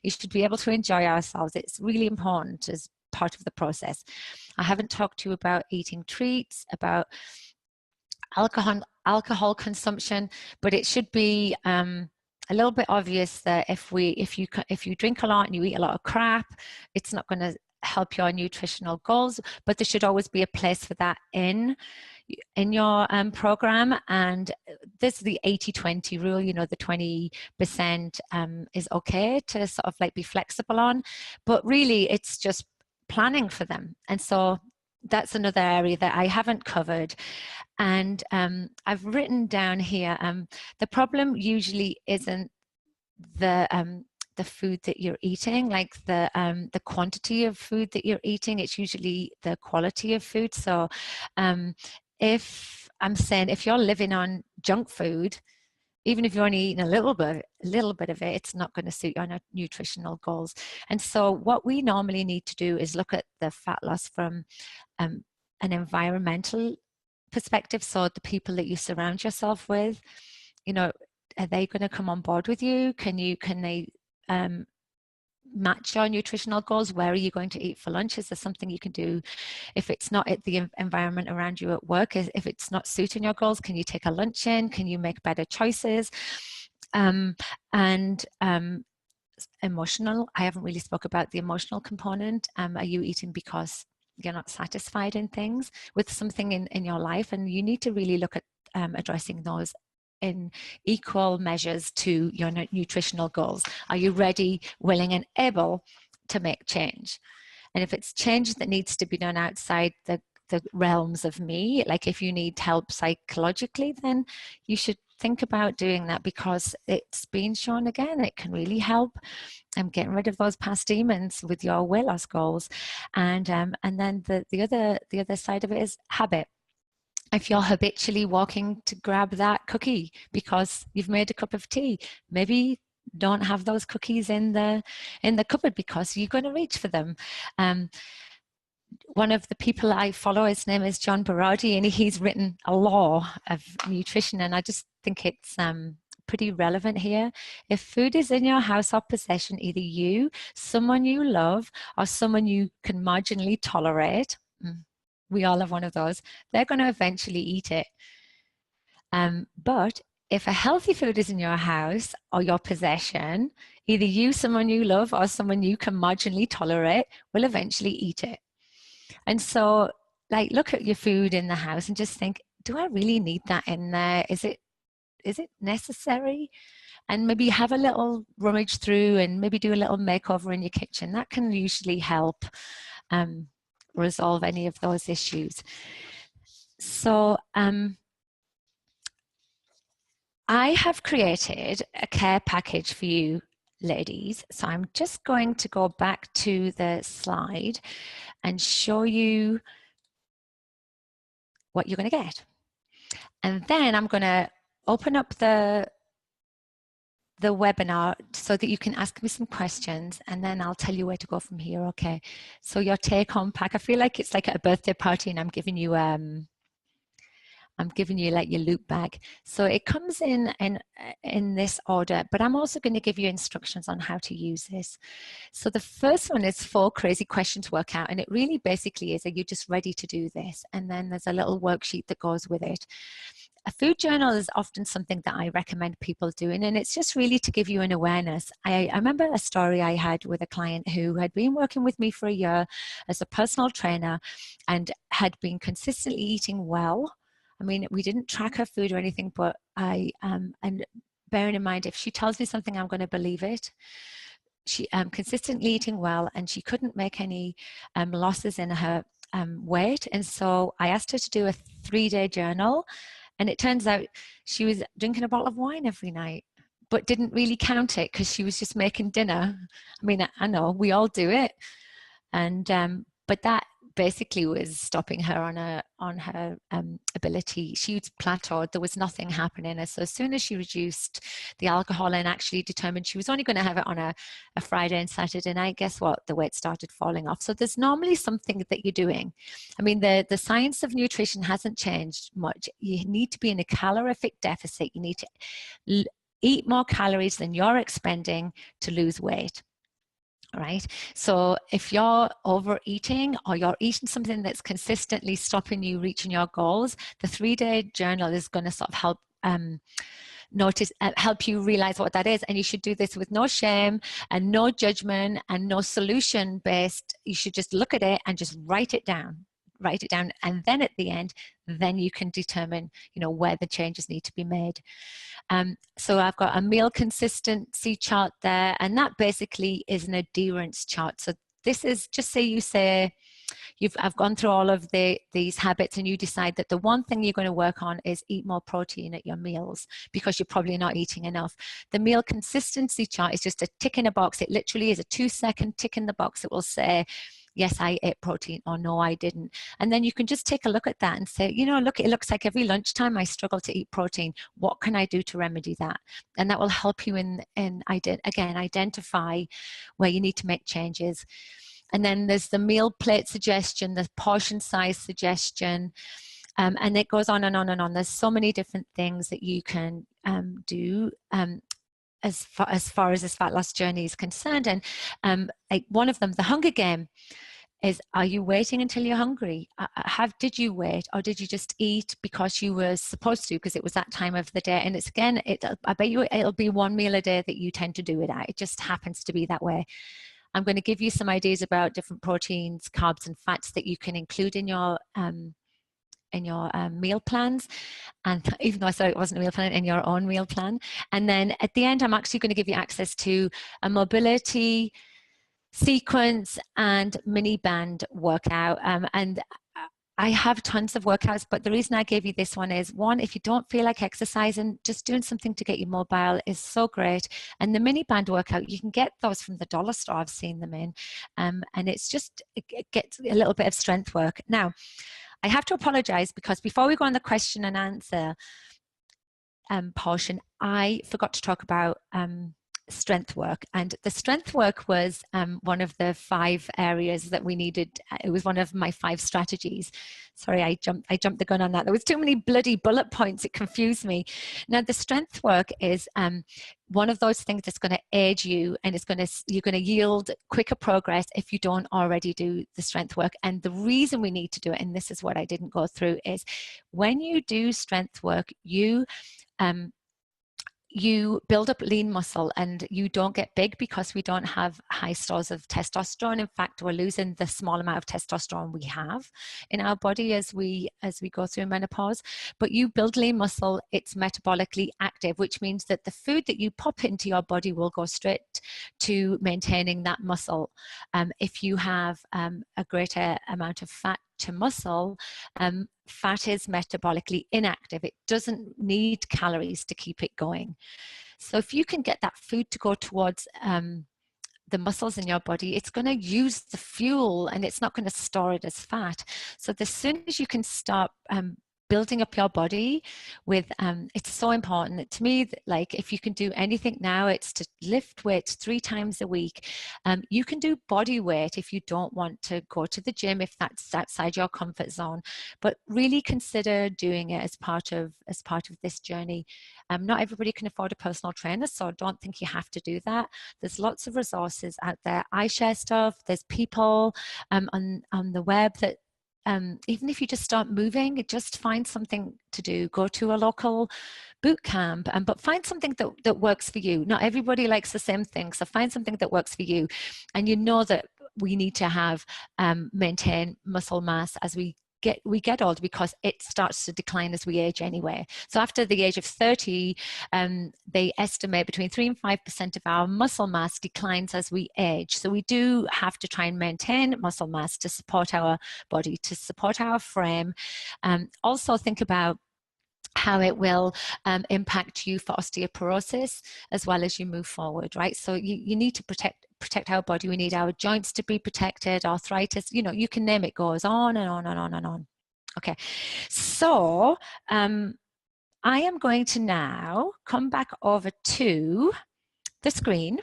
You should be able to enjoy ourselves. It's really important as part of the process. I haven't talked to you about eating treats, about alcohol consumption, but it should be a little bit obvious that if you drink a lot and you eat a lot of crap, it's not going to help your nutritional goals. But there should always be a place for that in your program. And this is the 80-20 rule. You know, the 20% is okay to sort of like be flexible on, but really it's just planning for them. And so that's another area that I haven't covered. And I've written down here, the problem usually isn't the food that you're eating, like the quantity of food that you're eating. It's usually the quality of food. So if you're living on junk food, even if you're only eating a little bit of it, it's not going to suit your nutritional goals. And so what we normally need to do is look at the fat loss from an environmental perspective. So the people that you surround yourself with, you know, are they going to come on board with you? Can they match your nutritional goals? Where are you going to eat for lunch? Is there something you can do if it's not at the environment around you at work? If it's not suiting your goals, can you take a lunch in? Can you make better choices? Emotional, I haven't really spoke about the emotional component. Are you eating because you're not satisfied in things with something in your life? And you need to really look at addressing those in equal measures to your nutritional goals. Are you ready, willing, and able to make change? And if it's change that needs to be done outside the realms of me, like if you need help psychologically, then you should think about doing that, because it's been shown again, it can really help getting rid of those past demons with your weight loss goals. And then the other side of it is habit. If you're habitually walking to grab that cookie because you've made a cup of tea, maybe don't have those cookies in the cupboard because you're going to reach for them. One of the people I follow, his name is John Berardi, and he's written a law of nutrition, and I just think it's pretty relevant here. If food is in your house or possession, either you, someone you love, or someone you can marginally tolerate, we all have one of those, they're going to eventually eat it. But if a healthy food is in your house or your possession, either you, someone you love, or someone you can marginally tolerate will eventually eat it. And so, like, look at your food in the house and just think, do I really need that in there? Is it necessary? and maybe have a little rummage through and maybe do a little makeover in your kitchen. That can usually help resolve any of those issues. So I have created a care package for you ladies. So I'm just going to go back to the slide and show you what you're going to get. And then I'm going to open up the webinar so that you can ask me some questions, and then I'll tell you where to go from here. Okay. So your take home pack, I feel like it's like at a birthday party and I'm giving you like your loot bag. So it comes in this order, but I'm also going to give you instructions on how to use this. So the first one is 4 crazy questions workout, and it really basically is, are you just ready to do this? And then there's a little worksheet that goes with it. A food journal is often something that I recommend people doing, and it's just really to give you an awareness. I remember a story I had with a client who had been working with me for a year as a personal trainer and had been consistently eating well. I mean, we didn't track her food or anything, but and bearing in mind, if she tells me something, I'm going to believe it. She consistently eating well, and she couldn't make any losses in her weight. And so I asked her to do a 3-day journal. And it turns out she was drinking a bottle of wine every night, but didn't really count it because she was just making dinner. I mean, I know we all do it. And, but that basically was stopping her on her ability. She was plateaued. There was nothing happening. And so as soon as she reduced the alcohol and actually determined she was only going to have it on a Friday and Saturday night, guess what? The weight started falling off. So there's normally something that you're doing. I mean, the science of nutrition hasn't changed much. You need to be in a calorific deficit. You need to eat more calories than you're expending to lose weight. Right? So if you're overeating or you're eating something that's consistently stopping you reaching your goals, the 3-day journal is going to sort of help help you realize what that is. And you should do this with no shame and no judgment and no solution based. You should just look at it and just write it down. And then at the end, then you can determine, where the changes need to be made. So I've got a meal consistency chart there, and that basically is an adherence chart. So this is just say I've gone through all of these habits, and you decide that the one thing you're going to work on is eat more protein at your meals because you're probably not eating enough. The meal consistency chart is just a tick in a box. It literally is a 2-second tick in the box. It will say, yes, I ate protein, or no, I didn't. And then you can just take a look at that and say, look, it looks like every lunchtime I struggle to eat protein. What can I do to remedy that? And that will help you again, identify where you need to make changes. And then there's the meal plate suggestion, the portion size suggestion, and it goes on and on and on. There's so many different things that you can do as far as this fat loss journey is concerned. And one of them, the hunger game, is, are you waiting until you're hungry? Did you wait, or did you just eat because you were supposed to, because it was that time of the day? And it's again, I bet you it'll be 1 meal a day that you tend to do it at. It just happens to be that way. I'm going to give you some ideas about different proteins, carbs, and fats that you can include in your meal plans, and even though I said it wasn't a meal plan, in your own meal plan. And then at the end, I'm actually going to give you access to a mobility sequence and mini band workout. And I have tons of workouts, but the reason I gave you this one is, one, if you don't feel like exercising, just doing something to get you mobile is so great. And the mini band workout, you can get those from the dollar store. I've seen them in, and it gets a little bit of strength work. Now, I have to apologize because before we go on the question and answer portion, I forgot to talk about strength work. And the strength work was one of the 5 areas that we needed. It was one of my 5 strategies. Sorry, I jumped the gun on that. There was too many bloody bullet points. It confused me. Now, the strength work is one of those things that's going to aid you, and you're going to yield quicker progress if you don't already do the strength work. And the reason we need to do it, and this is what I didn't go through, is when you do strength work, you build up lean muscle and you don't get big because we don't have high stores of testosterone. In fact, we're losing the small amount of testosterone we have in our body as we go through menopause. But you build lean muscle, it's metabolically active, which means that the food that you pop into your body will go straight to maintaining that muscle. If you have a greater amount of fat to muscle, fat is metabolically inactive. It doesn't need calories to keep it going. So if you can get that food to go towards the muscles in your body, it's going to use the fuel and it's not going to store it as fat. So as soon as you can start building up your body with, it's so important to me that, like, if you can do anything now, it's to lift weights 3 times a week. You can do body weight if you don't want to go to the gym, if that's outside your comfort zone, but really consider doing it as part of this journey. Not everybody can afford a personal trainer, so don't think you have to do that. There's lots of resources out there. I share stuff. There's people on the web that even if you just start moving, just find something to do. Go to a local boot camp, but find something that works for you. Not everybody likes the same thing, so find something that works for you. And you know that we need to have maintain muscle mass as we get older, because it starts to decline as we age anyway. So after the age of 30, they estimate between 3 and 5% of our muscle mass declines as we age. So we do have to try and maintain muscle mass to support our body, to support our frame. Also think about how it will impact you for osteoporosis as well as you move forward, right? So you need to protect our body. We need our joints to be protected, arthritis, you know, you can name it, goes on and on and on and on. Okay, so I am going to now come back over to the screen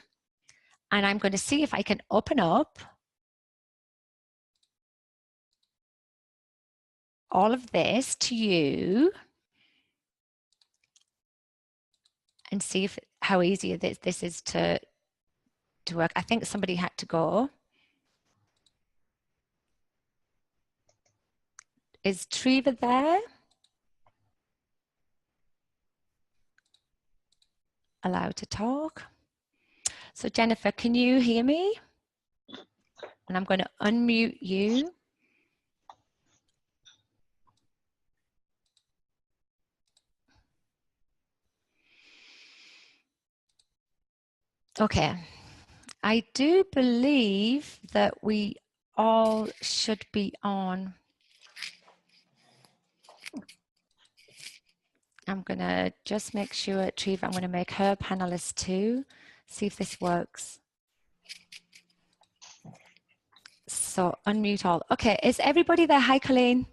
and I'm going to see if I can open up all of this to you and see how easy this is to work. I think somebody had to go. Is Treva there? Allowed to talk. So Jennifer, can you hear me? And I'm going to unmute you. Okay. I do believe that we all should be on. I'm going to just make sure, Treva, I'm going to make her panelist too. See if this works. So unmute all. Okay, is everybody there? Hi, Colleen.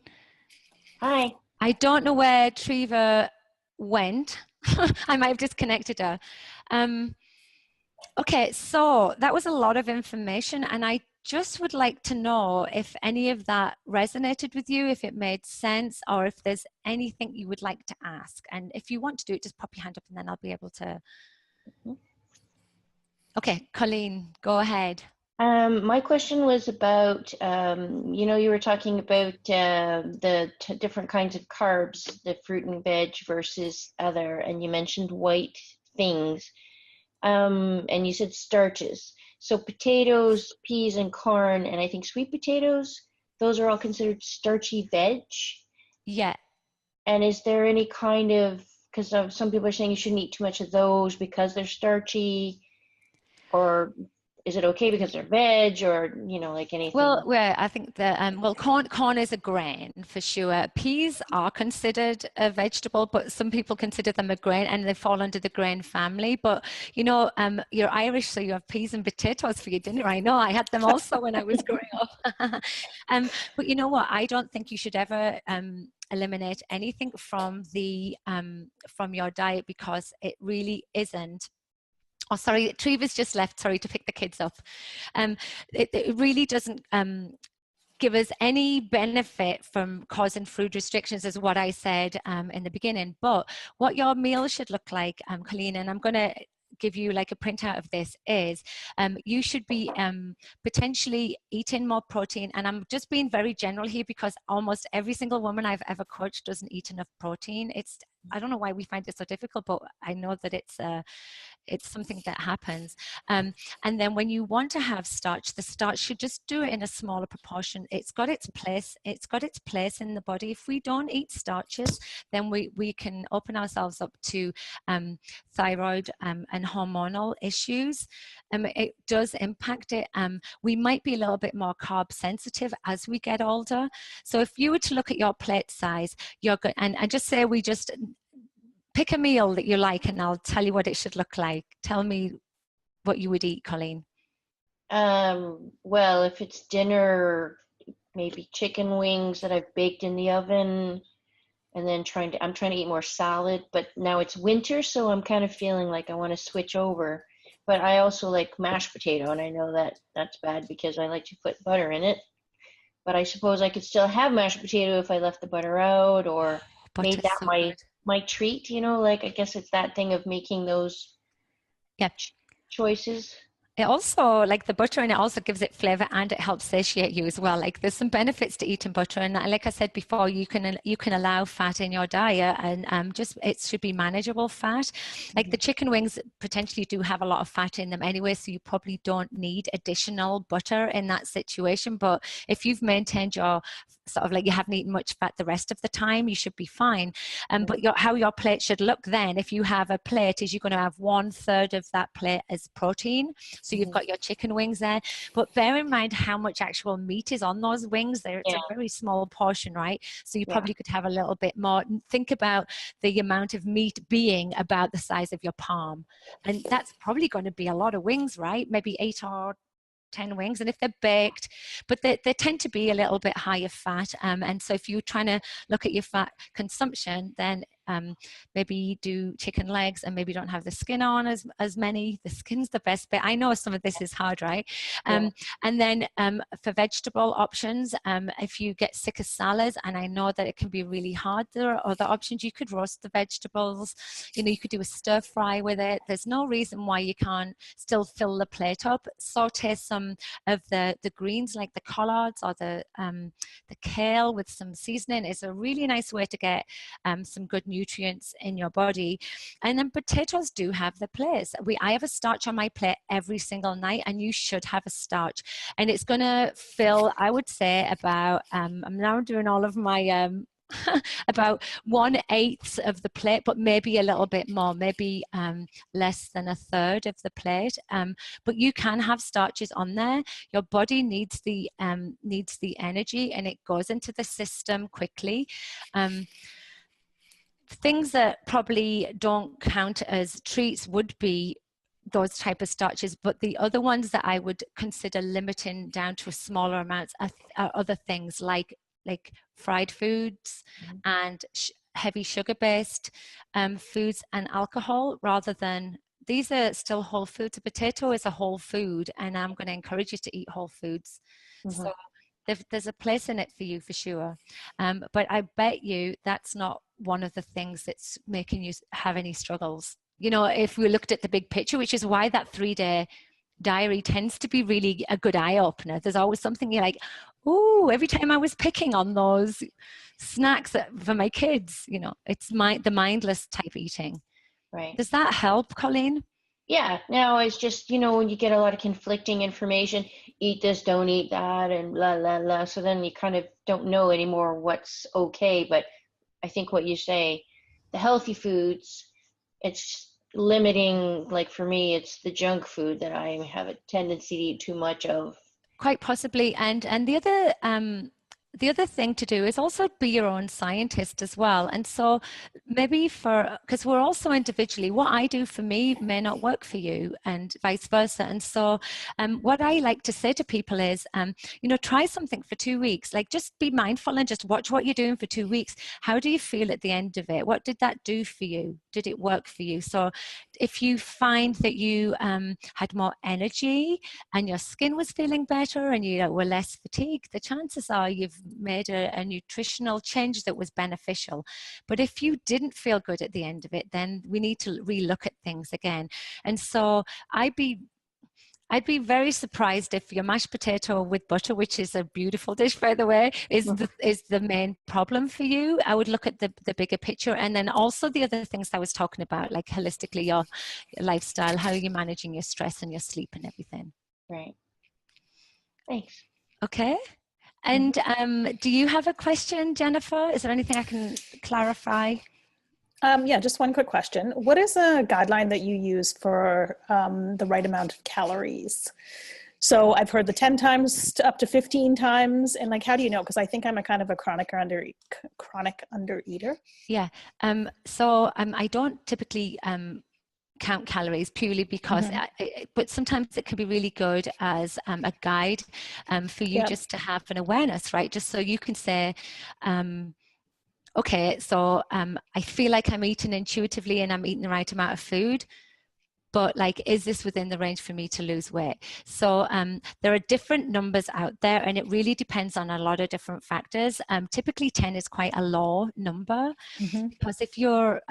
Hi. I don't know where Treva went. I might have disconnected her. Okay, so that was a lot of information, and I just would like to know if any of that resonated with you, if it made sense, or if there's anything you would like to ask. And if you want to do it, just pop your hand up and then I'll be able to. Okay, Colleen, go ahead. My question was about, you know, you were talking about the different kinds of carbs, the fruit and veg versus other, and you mentioned white things, and you said starches. So potatoes, peas, and corn, and I think sweet potatoes, those are all considered starchy veg? Yeah. And is there any kind of, because some people are saying you shouldn't eat too much of those because they're starchy, or is it okay because they're veg, or, you know, like anything? Well, I think that, well, corn is a grain for sure. Peas are considered a vegetable, but some people consider them a grain and they fall under the grain family. But, you know, you're Irish, so you have peas and potatoes for your dinner. I know, I had them also when I was growing up. But you know what? I don't think you should ever eliminate anything from your diet, because it really isn't. Oh, sorry, Treva's just left, sorry, to pick the kids up. It really doesn't give us any benefit from causing food restrictions, is what I said in the beginning. But what your meal should look like, Colleen, and I'm going to give you like a printout of this, is you should be potentially eating more protein. And I'm just being very general here because almost every single woman I've ever coached doesn't eat enough protein. I don't know why we find it so difficult, but I know that it's something that happens. And then when you want to have starch, the starch should just do it in a smaller proportion. It's got its place. It's got its place in the body. If we don't eat starches, then we can open ourselves up to thyroid and hormonal issues. It does impact it. We might be a little bit more carb sensitive as we get older. So if you were to look at your plate size, you're good, and just say we just pick a meal that you like and I'll tell you what it should look like. Tell me what you would eat, Colleen. Well, if it's dinner, maybe chicken wings that I've baked in the oven, and then I'm trying to eat more salad, but now it's winter, so I'm kind of feeling like I want to switch over. But I also like mashed potato, and I know that that's bad because I like to put butter in it. But I suppose I could still have mashed potato if I left the butter out or made Butter's that so my good. my treat, like I guess it's that thing of making those Yeah. choices. It also, like the butter, and it also gives it flavor and it helps satiate you as well. Like there's some benefits to eating butter, and like I said before, you can allow fat in your diet, and just it should be manageable fat. Like Hmm. the chicken wings potentially do have a lot of fat in them anyway, so you probably don't need additional butter in that situation. But if you've maintained your sort of like you haven't eaten much fat the rest of the time, you should be fine. But how your plate should look then, if you have a plate, is you're going to have 1/3 of that plate as protein. So you've Hmm. got your chicken wings there, but bear in mind how much actual meat is on those wings there. It's Yeah, a very small portion, right? So you yeah. probably could have a little bit more. Think about the amount of meat being about the size of your palm, and that's probably going to be a lot of wings, right? Maybe 8 or 10 wings, and if they're baked, but they tend to be a little bit higher fat, and so if you're trying to look at your fat consumption, then maybe do chicken legs and maybe don't have the skin on as many. The skin's the best bit. I know some of this is hard, right? Yeah. And then for vegetable options, if you get sick of salads, and I know that it can be really hard, there are other options. You could roast the vegetables, you could do a stir fry with it. There's no reason why you can't still fill the plate up. Saute some of the greens like the collards or the kale with some seasoning is a really nice way to get some good nutrients in your body. And then potatoes do have the place. I have a starch on my plate every single night, and you should have a starch. And it's going to fill, I would say, about, I'm now doing all of my, about 1/8 of the plate, but maybe a little bit more, maybe less than 1/3 of the plate. But you can have starches on there. Your body needs the energy, and it goes into the system quickly. Things that probably don't count as treats would be those type of starches, but the other ones that I would consider limiting down to a smaller amounts are other things like fried foods Mhm. and heavy sugar-based foods and alcohol, rather than these are still whole foods. A potato is a whole food, and I'm going to encourage you to eat whole foods. Mhm. So there's a place in it for you for sure. But I bet you that's not one of the things that's making you have any struggles. If we looked at the big picture, which is why that 3-day diary tends to be really a good eye opener. There's always something you're like, oh, every time I was picking on those snacks for my kids, it's the mindless type eating. Right. Does that help, Colleen? Yeah. Now it's just, when you get a lot of conflicting information, eat this, don't eat that, and blah, blah, blah. So then you kind of don't know anymore what's okay. But I think what you say, the healthy foods, it's limiting, like for me, it's the junk food that I have a tendency to eat too much of. Quite possibly. And the other thing to do is also be your own scientist as well. And so maybe because we're also individually, what I do for me may not work for you, and vice versa. And so what I like to say to people is, try something for 2 weeks. Like, just be mindful and just watch what you're doing for 2 weeks. How do you feel at the end of it? What did that do for you? Did it work for you? So if you find that you had more energy and your skin was feeling better and you were less fatigued, the chances are you've made a nutritional change that was beneficial. But if you didn't feel good at the end of it, then we need to relook at things again. And so I'd be I'd be very surprised if your mashed potato with butter, which is a beautiful dish, by the way, is the main problem for you. I would look at the bigger picture, and then also the other things I was talking about, like holistically your lifestyle, how you're managing your stress and your sleep and everything. Right. Thanks. Okay. And do you have a question, Jennifer? Is there anything I can clarify? Yeah, just one quick question. What is a guideline that you use for the right amount of calories? So I've heard the 10 times to up to 15 times. And like, how do you know? Because I think I'm a kind of a chronic undereater. Yeah. So I don't typically count calories purely because, but sometimes it can be really good as a guide for you just to have an awareness, right? Just so you can say, okay, so I feel like I'm eating intuitively and I'm eating the right amount of food, but like, is this within the range for me to lose weight? So there are different numbers out there, and it really depends on a lot of different factors. Typically 10 is quite a low number, because if you're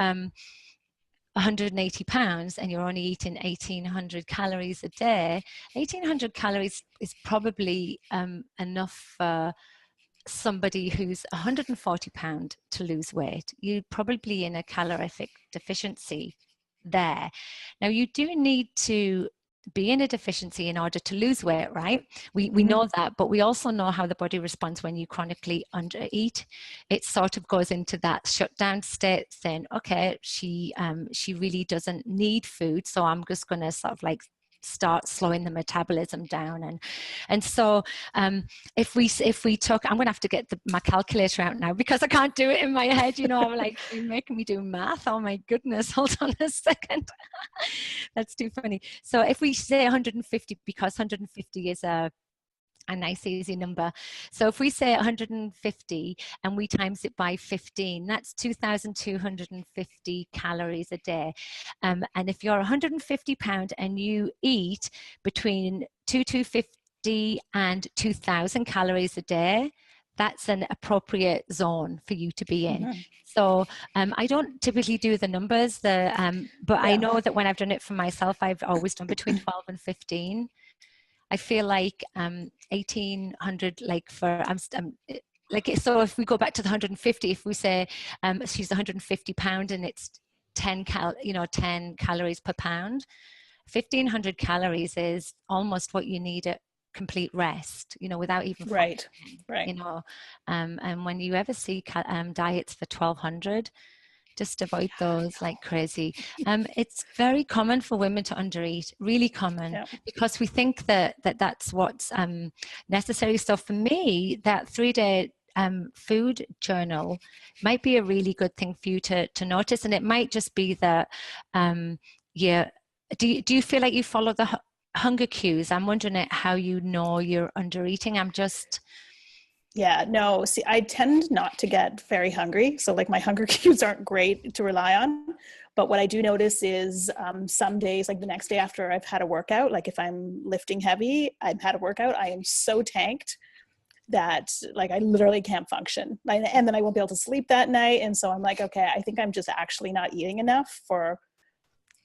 180 pounds and you're only eating 1800 calories a day, 1800 calories is probably enough for somebody who's 140 pound to lose weight. You're probably in a calorific deficiency there. Now, you do need to be in a deficiency in order to lose weight, right? We know that, but we also know how the body responds when you chronically undereat. It sort of goes into that shutdown state, saying, okay, she really doesn't need food, so I'm just going to sort of like start slowing the metabolism down. And so if we took, I'm going to have to get my calculator out now because I can't do it in my head. You know, I'm like, you're making me do math. Oh my goodness, hold on a second. That's too funny. So if we say 150, because 150 is a nice easy number. So if we say 150 and we times it by 15, that's 2,250 calories a day. And if you're 150 pound and you eat between 250 and 2,000 calories a day, that's an appropriate zone for you to be in. So I don't typically do the numbers, but I know that when I've done it for myself, I've always done between 12 and 15. I feel like 1800, like for like, so if we go back to the 150, if we say she's 150 pound and it's 10 calories per pound, 1500 calories is almost what you need at complete rest, without even right. And when you ever see diets for 1200, just avoid those like crazy. It's very common for women to undereat, really common, because we think that's what's necessary. So for me, that 3-day food journal might be a really good thing for you to notice. And it might just be that, do you feel like you follow the hunger cues? I'm wondering how you know you're undereating. Yeah, no, see, I tend not to get very hungry. So like my hunger cues aren't great to rely on. But what I do notice is some days, like the next day after I've had a workout, like if I'm lifting heavy, I've had a workout, I am so tanked that like I literally can't function. And then I won't be able to sleep that night. And so I'm like, okay, I think I'm just actually not eating enough for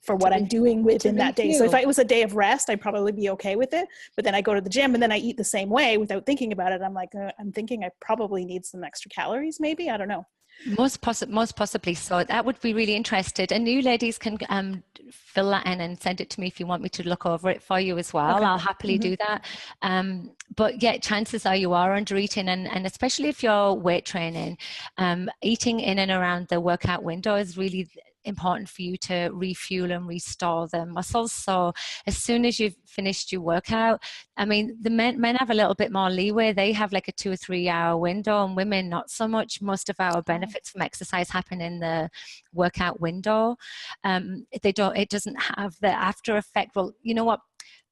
what I'm doing within that day. So if it was a day of rest, I'd probably be okay with it. But then I go to the gym and then I eat the same way without thinking about it. I'm like, I'm thinking I probably need some extra calories, maybe. I don't know. Most possibly. So that would be really interested. And you ladies can fill that in and send it to me if you want me to look over it for you as well. Okay. I'll happily do that. But yeah, chances are you are under eating, and especially if you're weight training, eating in and around the workout window is really important for you to refuel and restore the muscles. So as soon as you've finished your workout, I mean, the men have a little bit more leeway. They have like a 2 or 3 hour window, and women not so much. Most of our benefits from exercise happen in the workout window. It doesn't have the after effect. Well, you know what?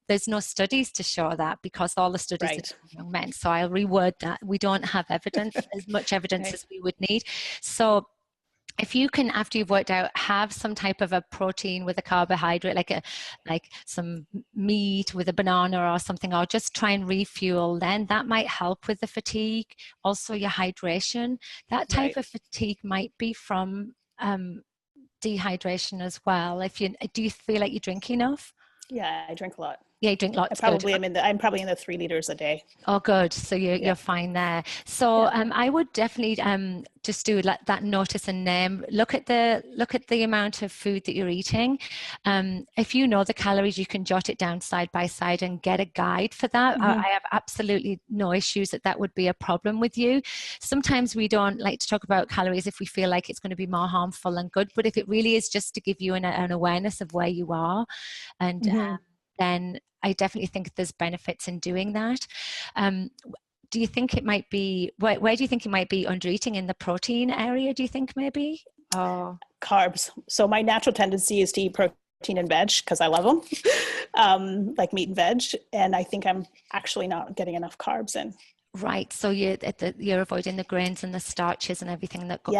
There's no studies to show that, because all the studies are on young men. So I'll reword that. We don't have evidence, as much evidence as we would need. So if you can, after you've worked out, have some type of a protein with a carbohydrate, like some meat with a banana or something, or just try and refuel, then that might help with the fatigue. Also your hydration. That type of fatigue might be from dehydration as well. Do you feel like you drink enough? Yeah, I drink a lot. Yeah, you drink I lots. Good. probably am I'm probably in the 3 liters a day. Oh, good. So you're fine there. So I would definitely just do that notice and name. Look at the amount of food that you're eating. If you know the calories, you can jot it down side by side and get a guide for that. I have absolutely no issues that would be a problem with you. Sometimes we don't like to talk about calories if we feel like it's going to be more harmful than good. But if it really is just to give you an awareness of where you are, and then I definitely think there's benefits in doing that. Do you think it might be, where do you think it might be under eating? In the protein area, do you think maybe? Oh. Carbs. So my natural tendency is to eat protein and veg because I love them, like meat and veg. And I think I'm actually not getting enough carbs in. Right. So you're avoiding the grains and the starches and everything that go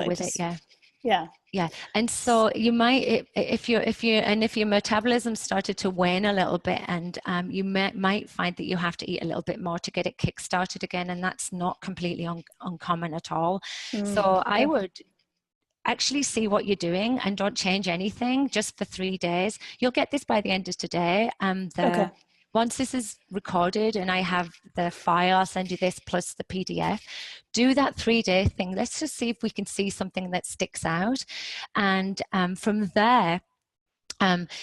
with it. Yeah. Yeah. Yeah. And so you might, if your metabolism started to wane a little bit, and you might find that you have to eat a little bit more to get it kick-started again. And that's not completely uncommon at all. So I would actually see what you're doing and don't change anything just for 3 days. You'll get this by the end of today. Once this is recorded and I have the file, I'll send you this plus the PDF. Do that 3-day thing. Let's just see if we can see something that sticks out. And from there,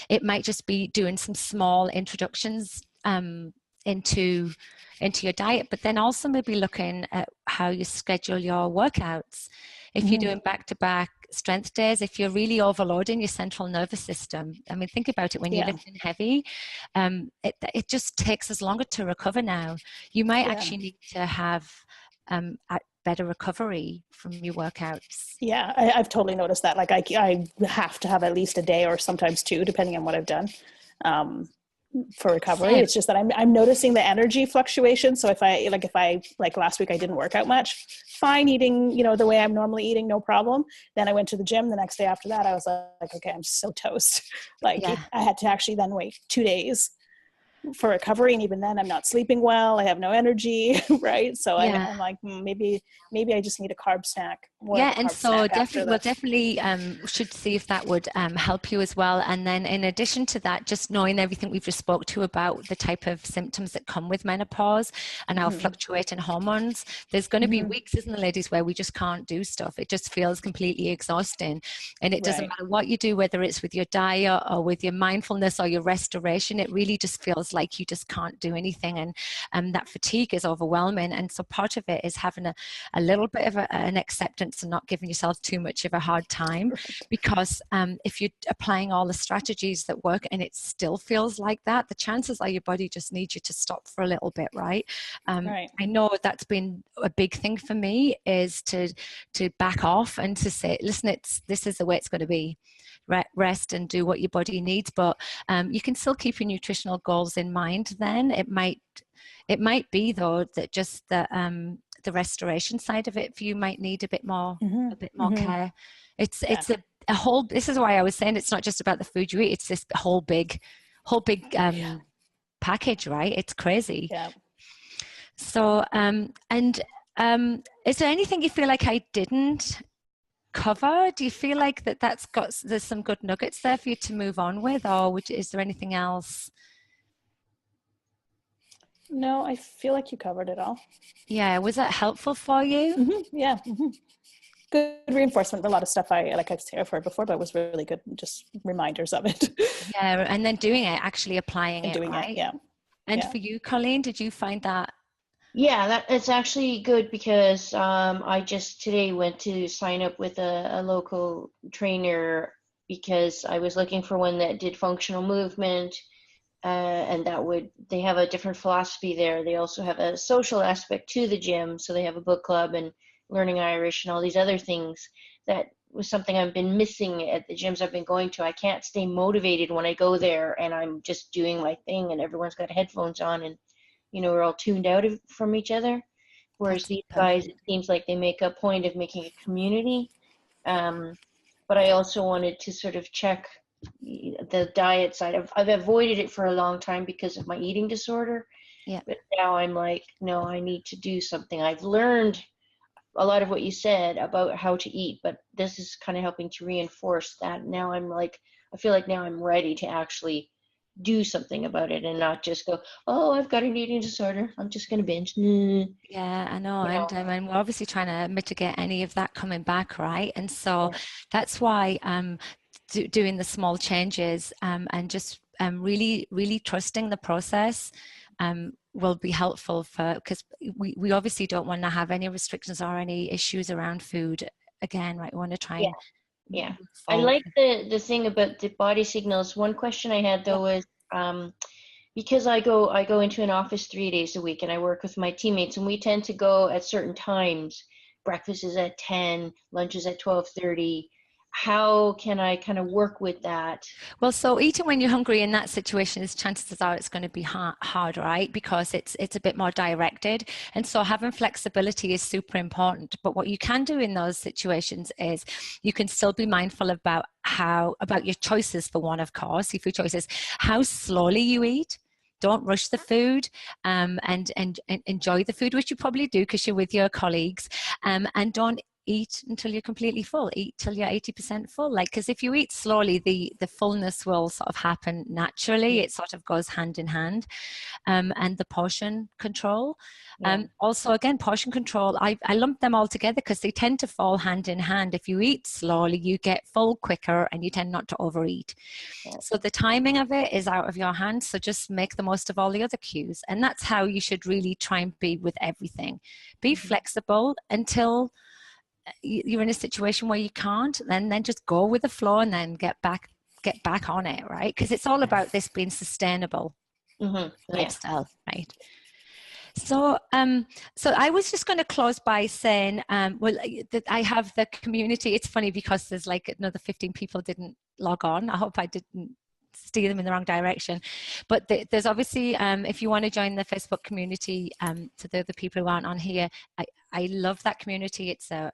it might just be doing some small introductions into your diet, but then also maybe looking at how you schedule your workouts. If you're doing back-to-back strength days, if you're really overloading your central nervous system, I mean, think about it when you're lifting heavy. It just takes us longer to recover now. You might actually need to have better recovery from your workouts. Yeah, I've totally noticed that. Like I have to have at least a day or sometimes 2, depending on what I've done. For recovery. Same. It's just that I'm noticing the energy fluctuation. So if I like last week I didn't work out much, fine eating, the way I'm normally eating, no problem. Then I went to the gym the next day after that. I was like, okay, I'm so toast. I had to actually then wait 2 days for recovery, and even then I'm not sleeping well. I have no energy, right? So I'm like, maybe I just need a carb snack. And so definitely should see if that would help you as well. And then in addition to that, just knowing everything we've just spoke to about the type of symptoms that come with menopause and our fluctuating hormones, there's going to be weeks, isn't there, ladies, where we just can't do stuff. It just feels completely exhausting, and it doesn't matter what you do, whether it's with your diet or with your mindfulness or your restoration. It really just feels like you just can't do anything, and that fatigue is overwhelming. And so part of it is having a little bit of an acceptance and not giving yourself too much of a hard time, because if you're applying all the strategies that work and it still feels like that, the chances are your body just needs you to stop for a little bit, right? I know that's been a big thing for me, is to back off and to say, listen, this is the way it's going to be. Rest and do what your body needs, but you can still keep your nutritional goals in mind. Then it might be though that just the restoration side of it for you might need a bit more care. It's a whole, this is why I was saying it's not just about the food you eat, it's this whole big package, right? It's crazy. So is there anything you feel like I didn't cover? Do you feel like there's some good nuggets there for you to move on with, or is there anything else? No, I feel like you covered it all. Yeah, was that helpful for you? Yeah. Good reinforcement. A lot of stuff I've heard before, but it was really good, just reminders of it. Yeah, and then doing it, actually applying and it, doing right? it, And for you, Colleen, did you find that? Yeah, it's actually good, because I just today went to sign up with a local trainer, because I was looking for one that did functional movement, and they have a different philosophy there. They also have a social aspect to the gym, so they have a book club and learning Irish and all these other things. That was something I've been missing at the gyms I've been going to. I can't stay motivated when I go there and I'm just doing my thing and everyone's got headphones on and we're all tuned out from each other. Whereas these guys, it seems like they make a point of making a community. But I also wanted to sort of check the diet side. I've avoided it for a long time because of my eating disorder. Yeah. But now I'm like, no, I need to do something. I've learned a lot of what you said about how to eat, but this is kind of helping to reinforce that. Now I'm like, I feel like now I'm ready to actually do something about it and not just go, oh, I've got an eating disorder, I'm just going to binge. Yeah, I know. And we're obviously trying to mitigate any of that coming back, right? And so that's why doing the small changes and just really, really trusting the process will be helpful because we obviously don't want to have any restrictions or any issues around food again, right? We want to try and Yeah. move I forward. like the thing about the body signals. One question I had though was because I go into an office 3 days a week and I work with my teammates, and we tend to go at certain times. Breakfast is at 10, lunch is at 12:30. How can I kind of work with that? Well, so eating when you're hungry in that situation is chances are it's going to be hard, right? Because it's a bit more directed. And so having flexibility is super important. But what you can do in those situations is you can still be mindful about about your choices, for one, of course, your food choices, how slowly you eat. Don't rush the food and enjoy the food, which you probably do because you're with your colleagues. And don't eat until you're completely full. Eat till you're 80% full. Like, because if you eat slowly, the fullness will sort of happen naturally. It sort of goes hand in hand. And the portion control. Also, again, portion control, I lump them all together because they tend to fall hand in hand. If you eat slowly, you get full quicker and you tend not to overeat. So the timing of it is out of your hands. So just make the most of all the other cues. And that's how you should really try and be with everything. Be flexible until you're in a situation where you can't, then just go with the flow and then get back on it, right? Because it's all about this being sustainable lifestyle, right? So, so I was just going to close by saying, well, that I have the community. It's funny because there's like another 15 people didn't log on. I hope I didn't steer them in the wrong direction. But there's obviously, if you want to join the Facebook community, to the other people who aren't on here, I love that community. It's a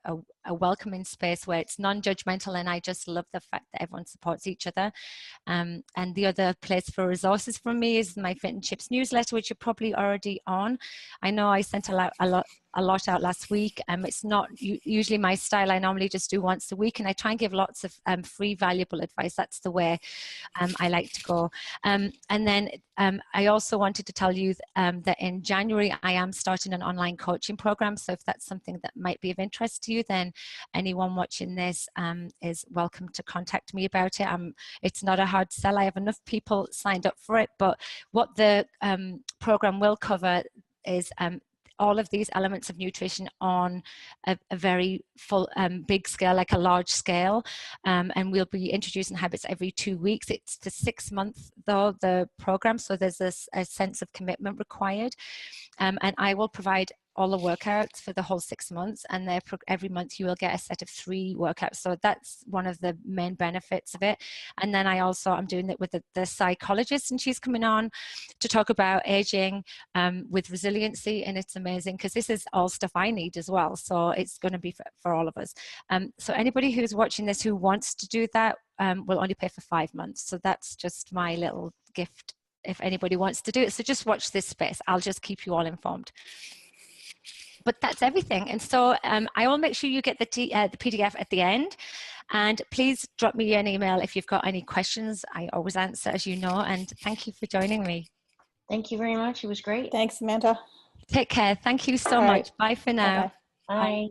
welcoming space where it's non-judgmental, and I just love the fact that everyone supports each other. And the other place for resources from me is my Fit and Chips newsletter, which you're probably already on. I know I sent a lot out last week. It's not usually my style. I normally just do once a week, and I try and give lots of free, valuable advice. That's the way I like to go. And then I also wanted to tell you that in January, I am starting an online coaching program. So if that's something that might be of interest to you, then anyone watching this is welcome to contact me about it. It's not a hard sell. I have enough people signed up for it, but what the program will cover is all of these elements of nutrition on a very full, big scale, like a large scale. And we'll be introducing habits every 2 weeks. It's for 6 months, though, the program. So there's a sense of commitment required. And I will provide all the workouts for the whole 6 months, and every month you will get a set of 3 workouts. So that's one of the main benefits of it. And then I'm doing it with the psychologist, and she's coming on to talk about aging with resiliency, and it's amazing because this is all stuff I need as well. So it's going to be for all of us. So anybody who's watching this who wants to do that will only pay for 5 months. So that's just my little gift if anybody wants to do it. So just watch this space. I'll just keep you all informed. But that's everything. And so I will make sure you get the PDF at the end. And please drop me an email if you've got any questions. I always answer, as you know. And thank you for joining me. Thank you very much. It was great. Thanks, Samantha. Take care. Thank you so much. Bye for now. Bye-bye. Bye.